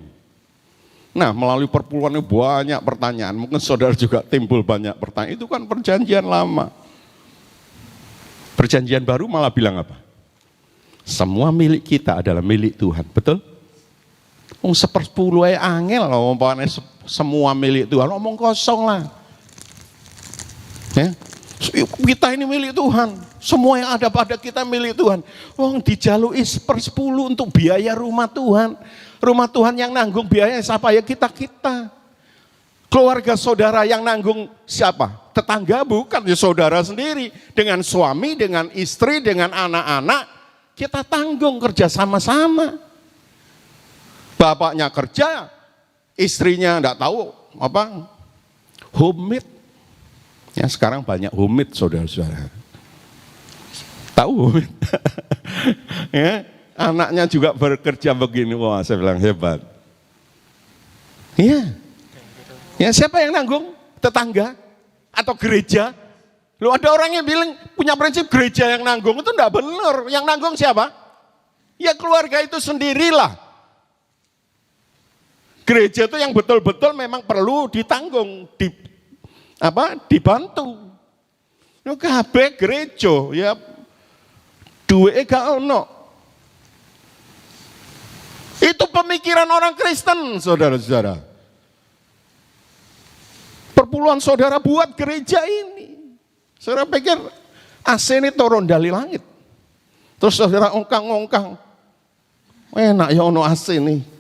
Nah, melalui perpuluhan ini banyak pertanyaan. Mungkin saudara juga timbul banyak pertanyaan. Itu kan perjanjian lama. Perjanjian baru malah bilang apa? Semua milik kita adalah milik Tuhan. Betul? Seperpuluh angel loh, semua milik Tuhan. Omong kosong lah. Ya? Kita ini milik Tuhan. Semua yang ada pada kita milik Tuhan. Dijalui 1/10 untuk biaya rumah Tuhan. Rumah Tuhan yang nanggung biaya siapa? Ya kita-kita. Keluarga saudara yang nanggung siapa? Tetangga bukan, ya saudara sendiri. Dengan suami, dengan istri, dengan anak-anak. Kita tanggung kerja sama-sama. Bapaknya kerja, istrinya enggak tahu apa, homemade. Ya sekarang banyak homemade saudara-saudara. Tahu homemade? Ya. Anaknya juga bekerja begini, wah saya bilang hebat. Iya. Ya siapa yang nanggung? Tetangga atau gereja? Loh ada orang yang bilang punya prinsip gereja yang nanggung, itu enggak benar. Yang nanggung siapa? Ya keluarga itu sendirilah. Gereja itu yang betul-betul memang perlu ditanggung, dibantu. Loh kabeh gereja ya duwe gak ono. Itu pemikiran orang Kristen, saudara-saudara. Perpuluhan saudara buat gereja ini. Saudara pikir AC ini turun dari langit. Terus saudara ongkang-ongkang. Enak ya ono AC nih.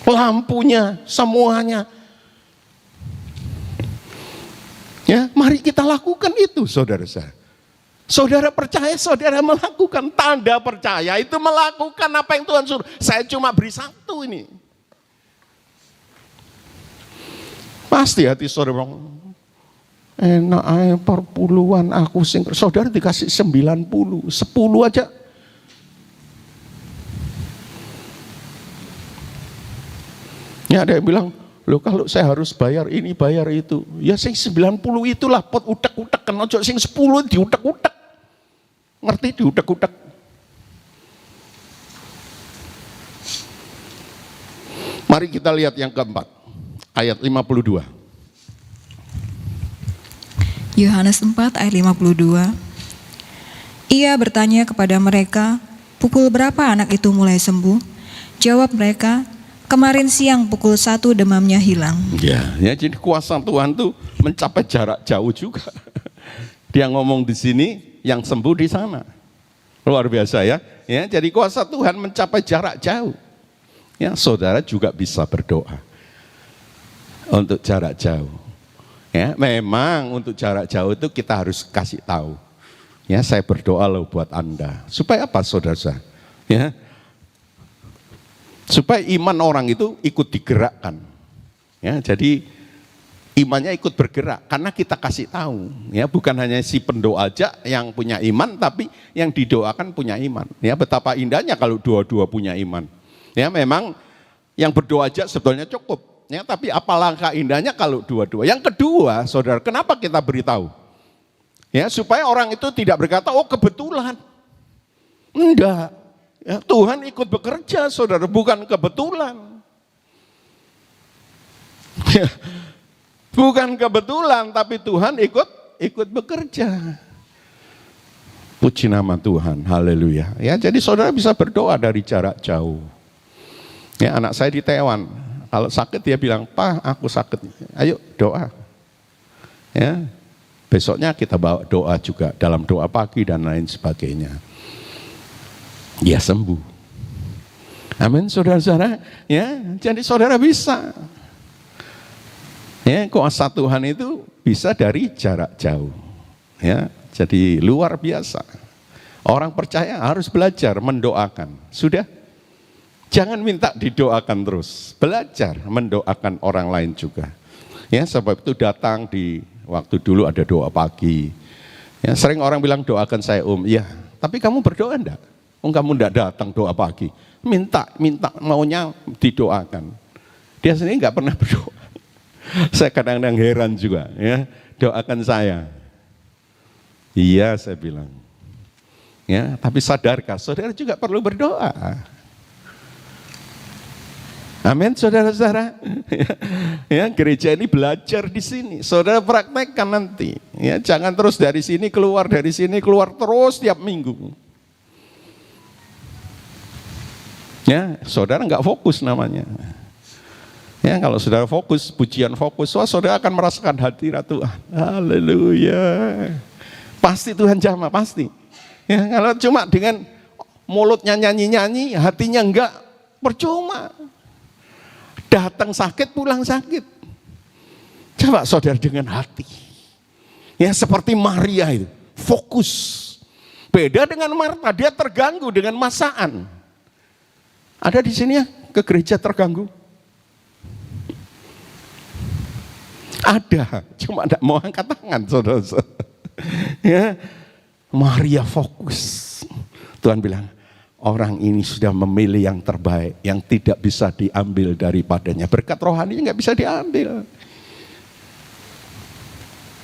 Lampunya, semuanya. Ya, mari kita lakukan itu, saudara-saudara. Saudara percaya, saudara melakukan. Tanda percaya itu melakukan apa yang Tuhan suruh. Saya cuma beri satu ini. Pasti hati saudara bilang, enak aja perpuluhan aku sing. Saudara dikasih 90, 10 aja. Ya ada yang bilang, loh kalau saya harus bayar ini, bayar itu. Ya sing 90 itulah pot utek-utek. Kan ojo sing 10 diutek-utek. Ngerti diutek-utek. Mari kita lihat yang keempat, ayat 52. Yohanes 4 ayat 52. Ia bertanya kepada mereka, pukul berapa anak itu mulai sembuh? Jawab mereka, kemarin siang pukul 1 demamnya hilang. Ya, jadi kuasa Tuhan tuh mencapai jarak jauh juga. Dia ngomong di sini, yang sembuh di sana. Luar biasa ya. Ya, jadi kuasa Tuhan mencapai jarak jauh. Ya, saudara juga bisa berdoa untuk jarak jauh. Ya, memang untuk jarak jauh itu kita harus kasih tahu. Ya, saya berdoa loh buat Anda. Supaya apa, saudara? Ya, supaya iman orang itu ikut digerakkan. Ya, jadi imannya ikut bergerak karena kita kasih tahu. Ya, bukan hanya si pendoa aja yang punya iman, tapi yang didoakan punya iman. Ya, betapa indahnya kalau dua-dua punya iman. Ya, memang yang berdoa aja sebetulnya cukup. Ya, tapi apa langkah indahnya kalau dua-dua. Yang kedua, saudara, kenapa kita beritahu? Ya, supaya orang itu tidak berkata, oh kebetulan. Enggak. Ya, Tuhan ikut bekerja, saudara, bukan kebetulan. Ya, bukan kebetulan, tapi Tuhan ikut bekerja. Puji nama Tuhan, haleluya. Ya, jadi saudara bisa berdoa dari jarak jauh. Ya, anak saya di Taiwan, kalau sakit dia bilang, "Pak, aku sakit." Ayo doa. Ya, besoknya kita bawa doa juga dalam doa pagi dan lain sebagainya. Dia sembuh. Amin, saudara-saudara. Ya, jadi saudara bisa. Ya, kuasa Tuhan itu bisa dari jarak jauh. Ya, jadi luar biasa. Orang percaya harus belajar mendoakan. Sudah? Jangan minta didoakan terus. Belajar mendoakan orang lain juga. Ya, sebab itu datang di waktu dulu ada doa pagi. Ya, sering orang bilang doakan saya ya, tapi kamu berdoa enggak? Kamu enggak datang doa pagi. Minta maunya didoakan. Dia sendiri enggak pernah berdoa. Saya kadang-kadang heran juga, ya, doakan saya. Iya, saya bilang. Ya, tapi sadarkah saudara juga perlu berdoa? Amin, saudara-saudara. Ya, gereja ini belajar di sini. Saudara praktekkan nanti. Ya, jangan terus dari sini keluar terus tiap minggu. Ya, saudara nggak fokus namanya. Ya, kalau saudara fokus, pujian fokus, saudara akan merasakan hadirat Tuhan. Haleluya. Pasti Tuhan jamah, pasti. Ya, kalau cuma dengan mulutnya nyanyi-nyanyi, hatinya enggak, percuma. Datang sakit, pulang sakit. Coba saudara dengan hati. Ya, seperti Maria itu, fokus. Beda dengan Marta, dia terganggu dengan masakan. Ada di sini ya, ke gereja terganggu? Ada, cuma tidak mau angkat tangan, saudara-saudara. Ya, Maria fokus. Tuhan bilang, orang ini sudah memilih yang terbaik, yang tidak bisa diambil daripadanya. Berkat rohaninya nggak bisa diambil.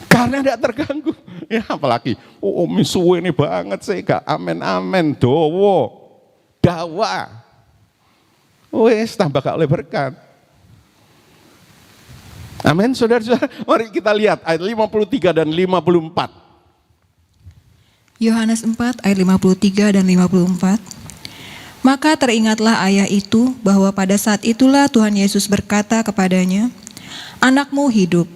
Karena tidak terganggu. Ya, apalagi, misuwe ini banget sih, gak amen-amen, dawa. Wes, tambah gak oleh berkat. Amin, saudara-saudara. Mari kita lihat ayat 53 dan 54. Yohanes 4 ayat 53 dan 54. Maka teringatlah ayah itu bahwa pada saat itulah Tuhan Yesus berkata kepadanya, "Anakmu hidup."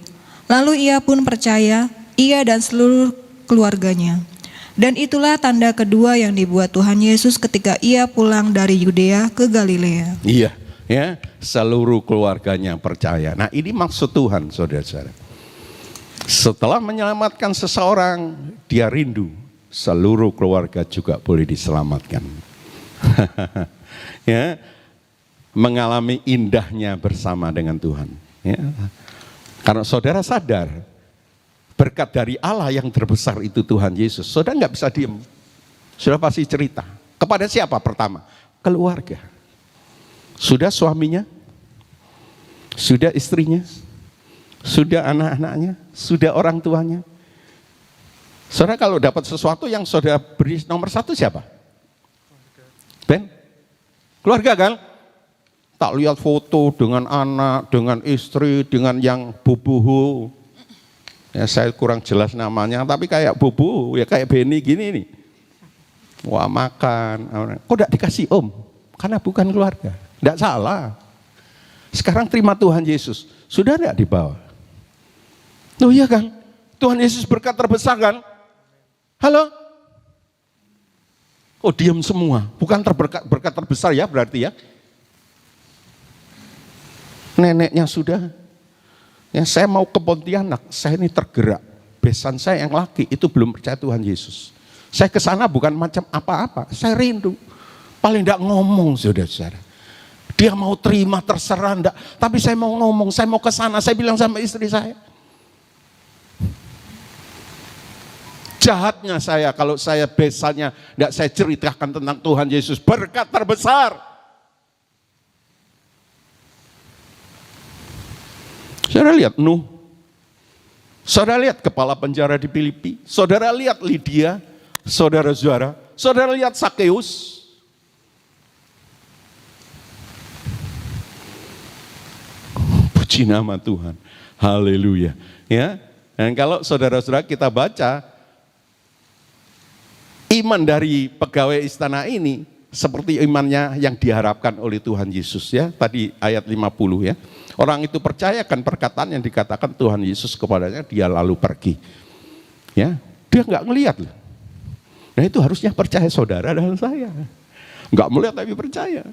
Lalu ia pun percaya, ia dan seluruh keluarganya. Dan itulah tanda kedua yang dibuat Tuhan Yesus ketika ia pulang dari Yudea ke Galilea. Iya, ya, seluruh keluarganya percaya. Nah, ini maksud Tuhan, saudara-saudara. Setelah menyelamatkan seseorang, dia rindu seluruh keluarga juga boleh diselamatkan. Ya, mengalami indahnya bersama dengan Tuhan. Ya. Karena saudara sadar, berkat dari Allah yang terbesar itu Tuhan Yesus. Saudara nggak bisa diem. Saudara pasti cerita. Kepada siapa pertama? Keluarga. Sudah suaminya? Sudah istrinya? Sudah anak-anaknya? Sudah orang tuanya? Saudara kalau dapat sesuatu yang saudara beri nomor satu siapa? Ben? Keluarga kan? tak lihat foto dengan anak, dengan istri, dengan yang bubuhu. Ya saya kurang jelas namanya, tapi kayak bubu, ya kayak Beni gini nih. Wah makan, kok enggak dikasih om? Karena bukan keluarga, enggak salah. Sekarang terima Tuhan Yesus, sudah enggak dibawa? Oh iya kan, Tuhan Yesus berkat terbesar kan? Halo? Oh diam semua, bukan berkat terbesar ya berarti ya? Neneknya sudah, ya saya mau ke Pontianak, saya ini tergerak. Besan saya yang laki itu belum percaya Tuhan Yesus. Saya ke sana bukan macam apa-apa, saya rindu. Paling enggak ngomong saudara-saudara. Dia mau terima terserah enggak, tapi saya mau ngomong, saya mau ke sana, saya bilang sama istri saya. Jahatnya saya kalau saya besannya enggak saya ceritakan tentang Tuhan Yesus, berkat terbesar. Saudara lihat Nuh, saudara lihat kepala penjara di Filipi, saudara lihat Lydia, saudara-saudara lihat Sakeus. Puji nama Tuhan, haleluya. Ya, dan kalau saudara-saudara kita baca, iman dari pegawai istana ini seperti imannya yang diharapkan oleh Tuhan Yesus ya. Tadi ayat 50 ya. Orang itu percayakan perkataan yang dikatakan Tuhan Yesus kepadanya, dia lalu pergi. Ya, dia enggak ngelihat loh. Nah itu harusnya percaya saudara dan saya. Enggak melihat tapi percaya.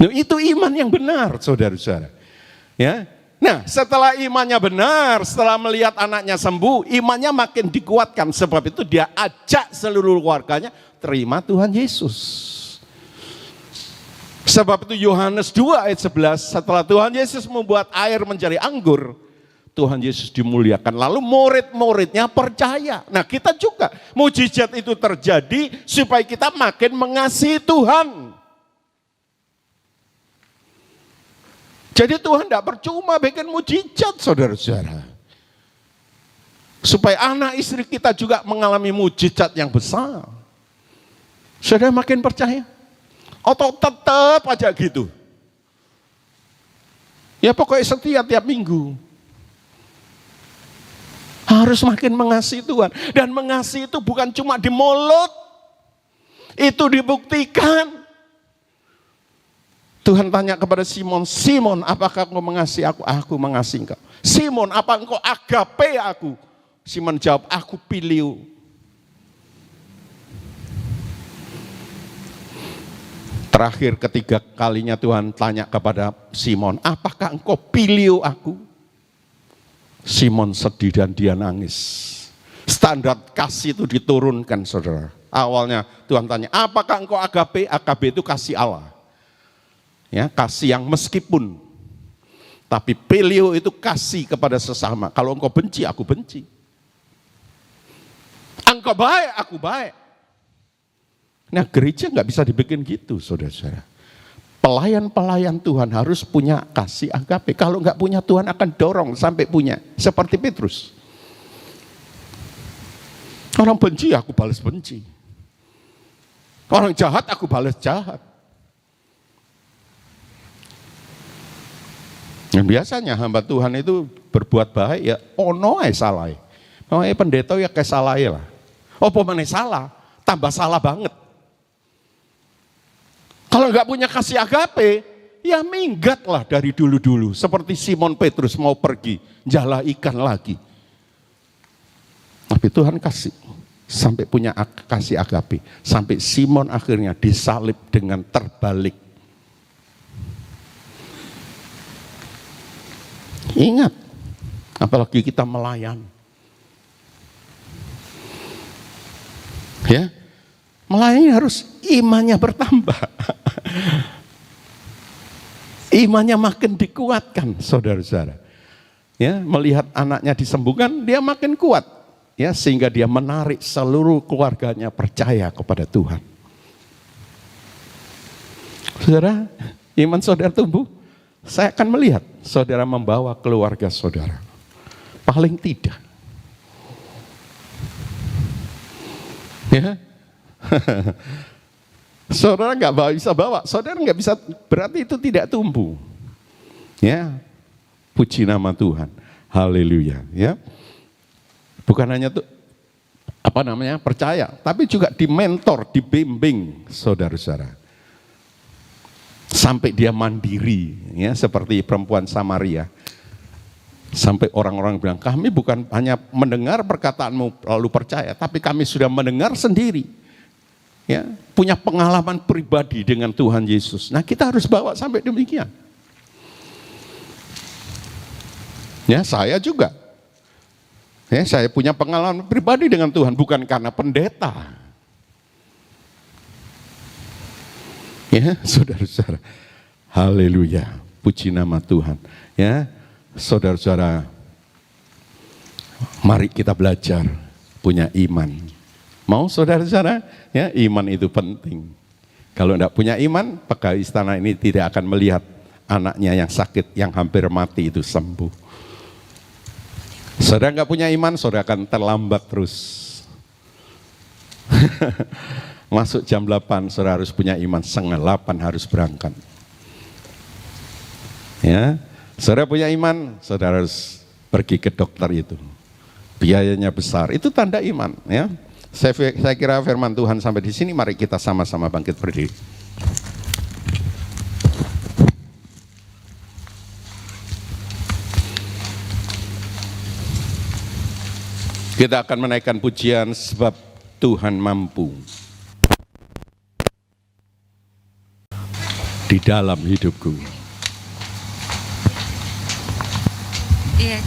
Nah itu iman yang benar saudara-saudara. Ya. Nah setelah imannya benar, setelah melihat anaknya sembuh, imannya makin dikuatkan. Sebab itu dia ajak seluruh keluarganya terima Tuhan Yesus. Sebab itu Yohanes 2 ayat 11, setelah Tuhan Yesus membuat air menjadi anggur, Tuhan Yesus dimuliakan. Lalu murid-muridnya percaya. Nah kita juga, mujizat itu terjadi supaya kita makin mengasihi Tuhan. Jadi Tuhan tidak percuma bikin mujizat saudara-saudara. Supaya anak istri kita juga mengalami mujizat yang besar. Saudara makin percaya? Atau tetap aja gitu? Ya pokoknya setia tiap minggu. Harus makin mengasihi Tuhan. Dan mengasihi itu bukan cuma di mulut. Itu dibuktikan. Tuhan tanya kepada Simon, Simon apakah engkau mengasihi aku? Aku mengasihi engkau. Simon apa engkau agape aku? Simon jawab, aku pilih. Terakhir ketiga kalinya Tuhan tanya kepada Simon, apakah engkau pilih aku? Simon sedih dan dia nangis. Standar kasih itu diturunkan saudara. Awalnya Tuhan tanya, apakah engkau agape? Agape itu kasih Allah. Ya, kasih yang meskipun. Tapi pilih itu kasih kepada sesama. Kalau engkau benci, aku benci. Engkau baik, aku baik. Nah gereja nggak bisa dibikin gitu saudara-saudara. Pelayan-pelayan Tuhan harus punya kasih agape. Kalau nggak punya Tuhan akan dorong sampai punya. Seperti Petrus. Orang benci aku balas benci. Orang jahat aku balas jahat. Dan biasanya hamba Tuhan itu berbuat baik ya ono ae salah. Makanya pendeta ya kayak salah lah. Oh pemane salah, tambah salah banget. Kalau nggak punya kasih agape, ya minggatlah dari dulu-dulu. Seperti Simon Petrus mau pergi, jala ikan lagi. Tapi Tuhan kasih, sampai punya kasih agape. Sampai Simon akhirnya disalib dengan terbalik. Ingat, apalagi kita melayan. Ya, melayani harus imannya bertambah. Imannya makin dikuatkan, saudara-saudara. Ya, melihat anaknya disembuhkan, dia makin kuat. Ya, sehingga dia menarik seluruh keluarganya percaya kepada Tuhan. Saudara, iman saudara tumbuh. Saya akan melihat saudara membawa keluarga saudara. Paling tidak. Ya. Saudara nggak bisa bawa, saudara nggak bisa, berarti itu tidak tumbuh. Ya, puji nama Tuhan, haleluya. Ya, bukan hanya tuh percaya, tapi juga dimentor, dibimbing, saudara-saudara, sampai dia mandiri, ya, seperti perempuan Samaria. Sampai orang-orang bilang, kami bukan hanya mendengar perkataanmu lalu percaya, tapi kami sudah mendengar sendiri. Ya, punya pengalaman pribadi dengan Tuhan Yesus. Nah, kita harus bawa sampai demikian. Ya, saya juga. Ya, saya punya pengalaman pribadi dengan Tuhan, bukan karena pendeta. Ya, saudara-saudara. Haleluya. Puji nama Tuhan. Ya, saudara-saudara, mari kita belajar punya iman. Mau saudara-saudara? Ya, iman itu penting. Kalau tidak punya iman, pegawai istana ini tidak akan melihat anaknya yang sakit, yang hampir mati itu sembuh. Saudara nggak punya iman, saudara akan terlambat terus. Masuk jam 8, saudara harus punya iman, 7:30 harus berangkat. Ya, saudara punya iman, saudara harus pergi ke dokter itu. Biayanya besar, itu tanda iman. Ya. Saya kira firman Tuhan sampai di sini, mari kita sama-sama bangkit berdiri. Kita akan menaikkan pujian sebab Tuhan mampu di dalam hidupku. Iya.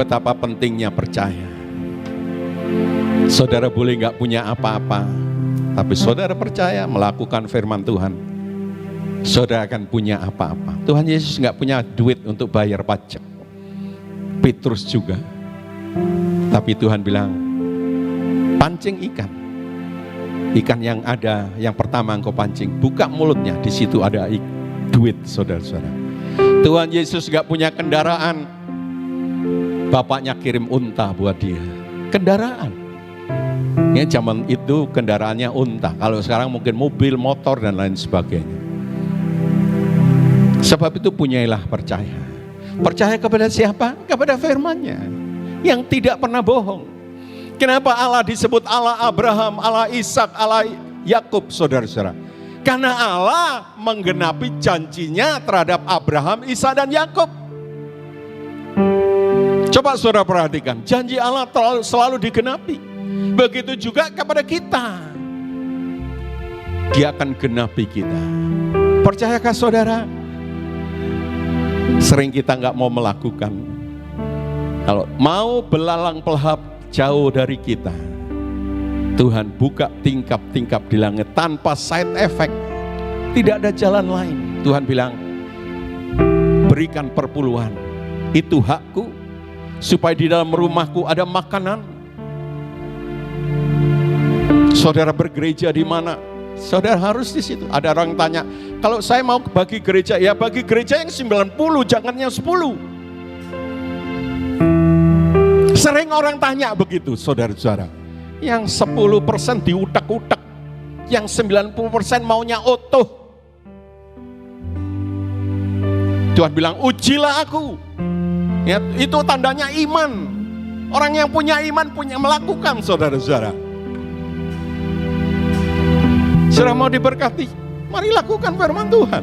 Betapa pentingnya percaya. Saudara boleh nggak punya apa-apa, tapi saudara percaya melakukan firman Tuhan, saudara akan punya apa-apa. Tuhan Yesus nggak punya duit untuk bayar pajak, Petrus juga. Tapi Tuhan bilang, pancing ikan. Ikan yang ada, yang pertama engkau pancing, buka mulutnya, di situ ada duit, saudara-saudara. Tuhan Yesus nggak punya kendaraan, bapaknya kirim unta buat dia. Kendaraan. Ya, zaman itu kendaraannya unta. Kalau sekarang mungkin mobil, motor, dan lain sebagainya. Sebab itu punyailah percaya. Percaya kepada siapa? Kepada firman-Nya. yang tidak pernah bohong. Kenapa Allah disebut Allah Abraham, Allah Ishak, Allah Yakub, saudara-saudara? Karena Allah menggenapi janjinya terhadap Abraham, Ishak dan Yakub. Coba saudara perhatikan, janji Allah selalu digenapi. Begitu juga kepada kita. Dia akan genapi kita. Percayakah saudara? Sering kita nggak mau melakukan. Kalau mau belalang pelahap jauh dari kita, Tuhan buka tingkap-tingkap di langit tanpa side effect. Tidak ada jalan lain. Tuhan bilang, berikan perpuluhan. Itu hakku, supaya di dalam rumahku ada makanan. Saudara bergereja di mana? Saudara harus di situ. Ada orang tanya, kalau saya mau bagi gereja, ya bagi gereja yang 90, jangan yang 10. Sering orang tanya begitu, saudara-saudara. Yang 10% diutak-utak, yang 90% maunya utuh. Tuhan bilang, ujilah aku. Ya, itu tandanya iman. Orang yang punya iman punya melakukan, saudara-saudara. Saudara mau diberkati, mari lakukan firman Tuhan.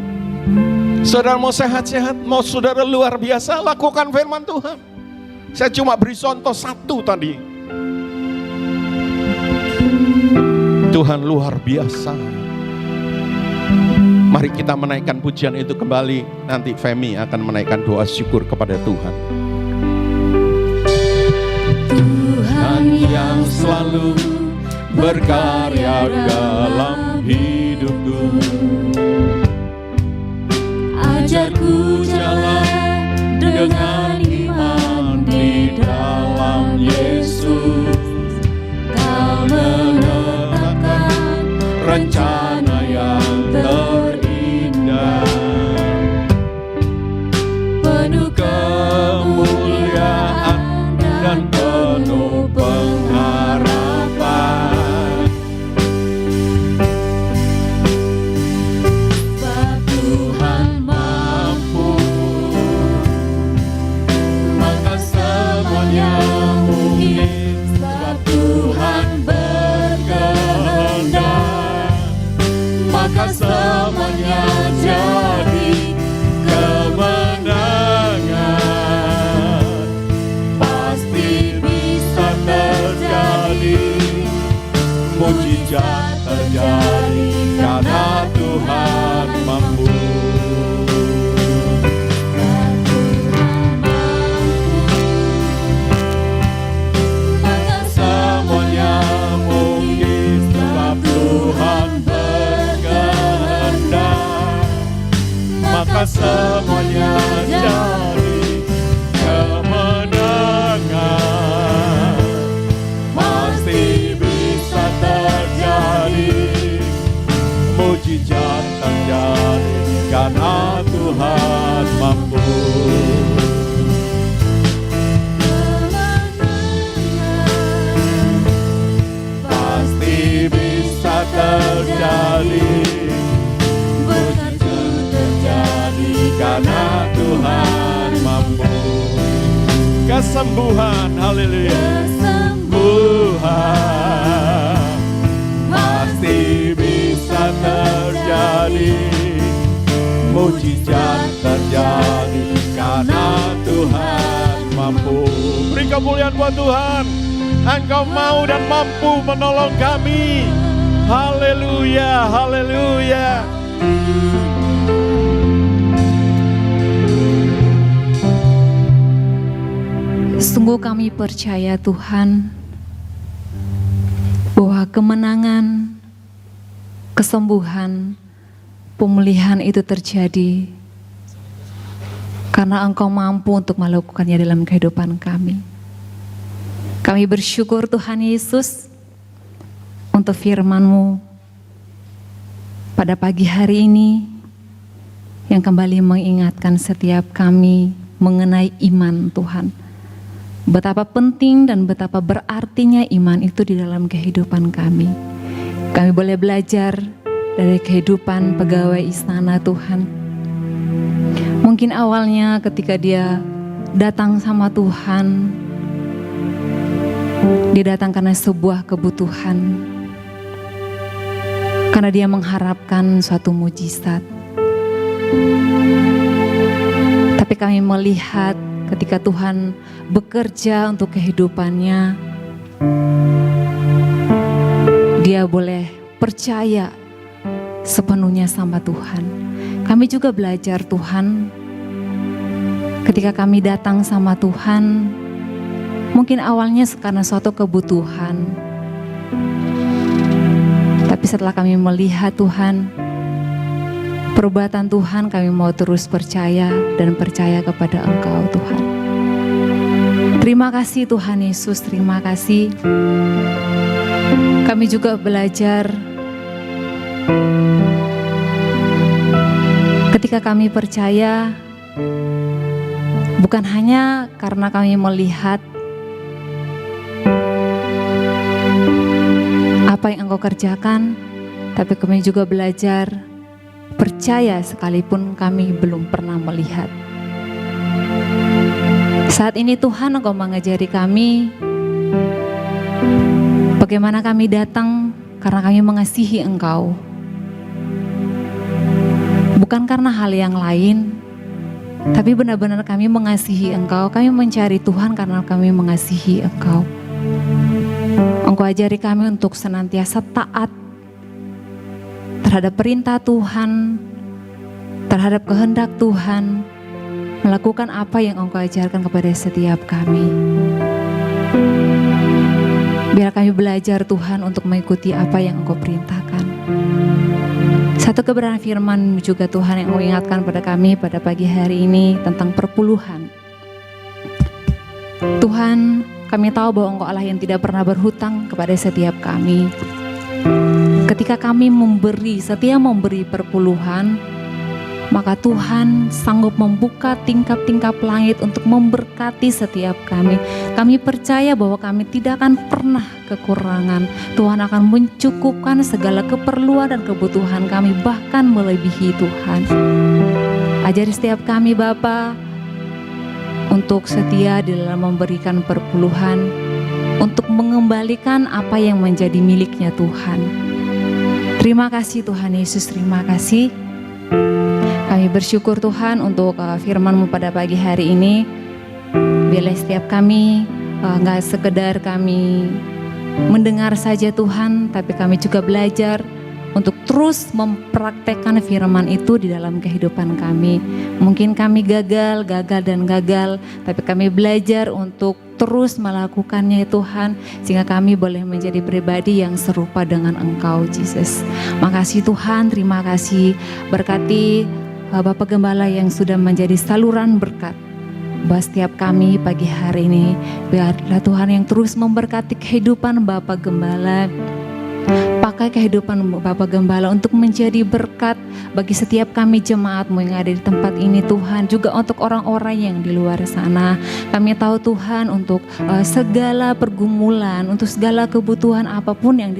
Saudara mau sehat-sehat, mau saudara luar biasa, lakukan firman Tuhan. Saya cuma beri contoh satu tadi. Tuhan luar biasa. Mari kita menaikkan pujian itu kembali. Nanti Femi akan menaikkan doa syukur kepada Tuhan. Tuhan yang selalu berkarya dalam hidupku, ajarku jalan dengan iman di dalam Yesus. Kau menetapkan rencana yang terindah, penuh kemuliaan dan penuh pengharapan. Sebab Tuhan mampu, maka semuanya mungkin. Sebab Tuhan berkehendak, maka semuanya jadi kemenangan. Pasti bisa terjadi, mujizat terjadi, karena Tuhan mampu. Maka semuanya mungkin, sebab Tuhan berkehendak, maka semuanya jadi kemenangan. Pasti bisa terjadi, mujizat terjadi, karena Tuhan mampu. Pasti bisa terjadi, mujizat terjadi, karena Tuhan mampu. Kesembuhan, haleluya. Kesembuhan pasti bisa terjadi, mujizat terjadi, karena Tuhan mampu. Beri kemuliaan buat Tuhan. Engkau mau dan mampu menolong kami. Haleluya, haleluya. Sungguh kami percaya Tuhan, bahwa kemenangan, kesembuhan, pemulihan itu terjadi karena Engkau mampu untuk melakukannya dalam kehidupan kami. Kami bersyukur Tuhan Yesus untuk firman-Mu pada pagi hari ini yang kembali mengingatkan setiap kami mengenai iman Tuhan. Betapa penting dan betapa berartinya iman itu di dalam kehidupan kami. Kami boleh belajar dari kehidupan pegawai istana Tuhan. Mungkin awalnya ketika dia datang sama Tuhan, Dia datang karena sebuah kebutuhan, karena dia mengharapkan suatu mujizat. Tapi kami melihat ketika Tuhan bekerja untuk kehidupannya, dia boleh percaya sepenuhnya sama Tuhan. Kami juga belajar Tuhan, ketika kami datang sama Tuhan, mungkin awalnya karena suatu kebutuhan. Tapi setelah kami melihat Tuhan, perbuatan Tuhan, kami mau terus percaya dan percaya kepada Engkau Tuhan. Terima kasih Tuhan Yesus, terima kasih. Kami juga belajar ketika kami percaya, bukan hanya karena kami melihat apa yang Engkau kerjakan, tapi kami juga belajar percaya sekalipun kami belum pernah melihat. Saat ini Tuhan, Engkau mengajari kami bagaimana kami datang karena kami mengasihi Engkau. Bukan karena hal yang lain, tapi benar-benar kami mengasihi Engkau. Kami mencari Tuhan karena kami mengasihi Engkau. Engkau ajari kami untuk senantiasa taat terhadap perintah Tuhan, terhadap kehendak Tuhan, melakukan apa yang Engkau ajarkan kepada setiap kami. Biar kami belajar Tuhan untuk mengikuti apa yang Engkau perintahkan. Satu kebenaran firman juga Tuhan yang mengingatkan pada kami pada pagi hari ini tentang perpuluhan. Tuhan, kami tahu bahwa Engkau Allah yang tidak pernah berhutang kepada setiap kami. Ketika kami setia memberi perpuluhan, maka Tuhan sanggup membuka tingkap-tingkap langit untuk memberkati setiap kami. Kami percaya bahwa kami tidak akan pernah kekurangan. Tuhan akan mencukupkan segala keperluan dan kebutuhan kami, bahkan melebihi Tuhan. Ajari setiap kami Bapa untuk setia di dalam memberikan perpuluhan, untuk mengembalikan apa yang menjadi miliknya Tuhan. Terima kasih Tuhan Yesus, terima kasih. Kami bersyukur Tuhan untuk firman-Mu pada pagi hari ini. Biarlah setiap kami gak sekedar kami mendengar saja Tuhan, tapi kami juga belajar untuk terus mempraktekkan firman itu di dalam kehidupan kami. Mungkin kami gagal, tapi kami belajar untuk terus melakukannya Tuhan, sehingga kami boleh menjadi pribadi yang serupa dengan Engkau, Jesus. Makasih Tuhan, terima kasih. Berkati Bapak Gembala yang sudah menjadi saluran berkat buat setiap kami pagi hari ini. Biarlah Tuhan yang terus memberkati kehidupan Bapak Gembala. Pakai kehidupan Bapak Gembala untuk menjadi berkat bagi setiap kami jemaat-Mu yang ada di tempat ini Tuhan. Juga untuk orang-orang yang di luar sana. Kami tahu Tuhan untuk segala pergumulan, untuk segala kebutuhan apapun yang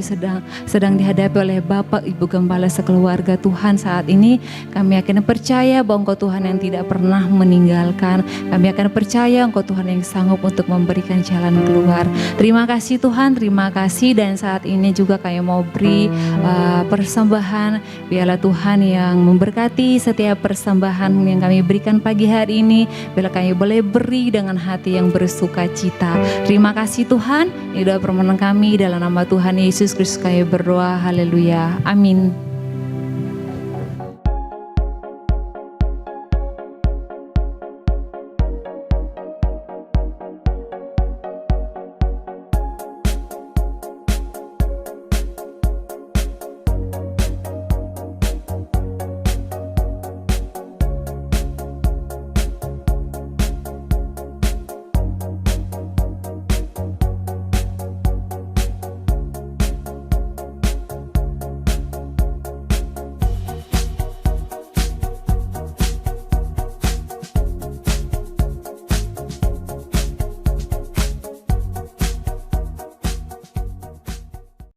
sedang dihadapi oleh Bapak Ibu Gembala sekeluarga Tuhan saat ini. Kami akan percaya bahwa Engkau Tuhan yang tidak pernah meninggalkan. Kami akan percaya Engkau Tuhan yang sanggup untuk memberikan jalan keluar. Terima kasih Tuhan, terima kasih. Dan saat ini juga kami mau beri persembahan. Biarlah Tuhan yang memberkati setiap persembahan yang kami berikan pagi hari ini. Biarlah kami boleh beri dengan hati yang bersuka cita. Terima kasih Tuhan. Ini doa permohonan kami dalam nama Tuhan Yesus Kristus kami berdoa. Haleluya. Amin.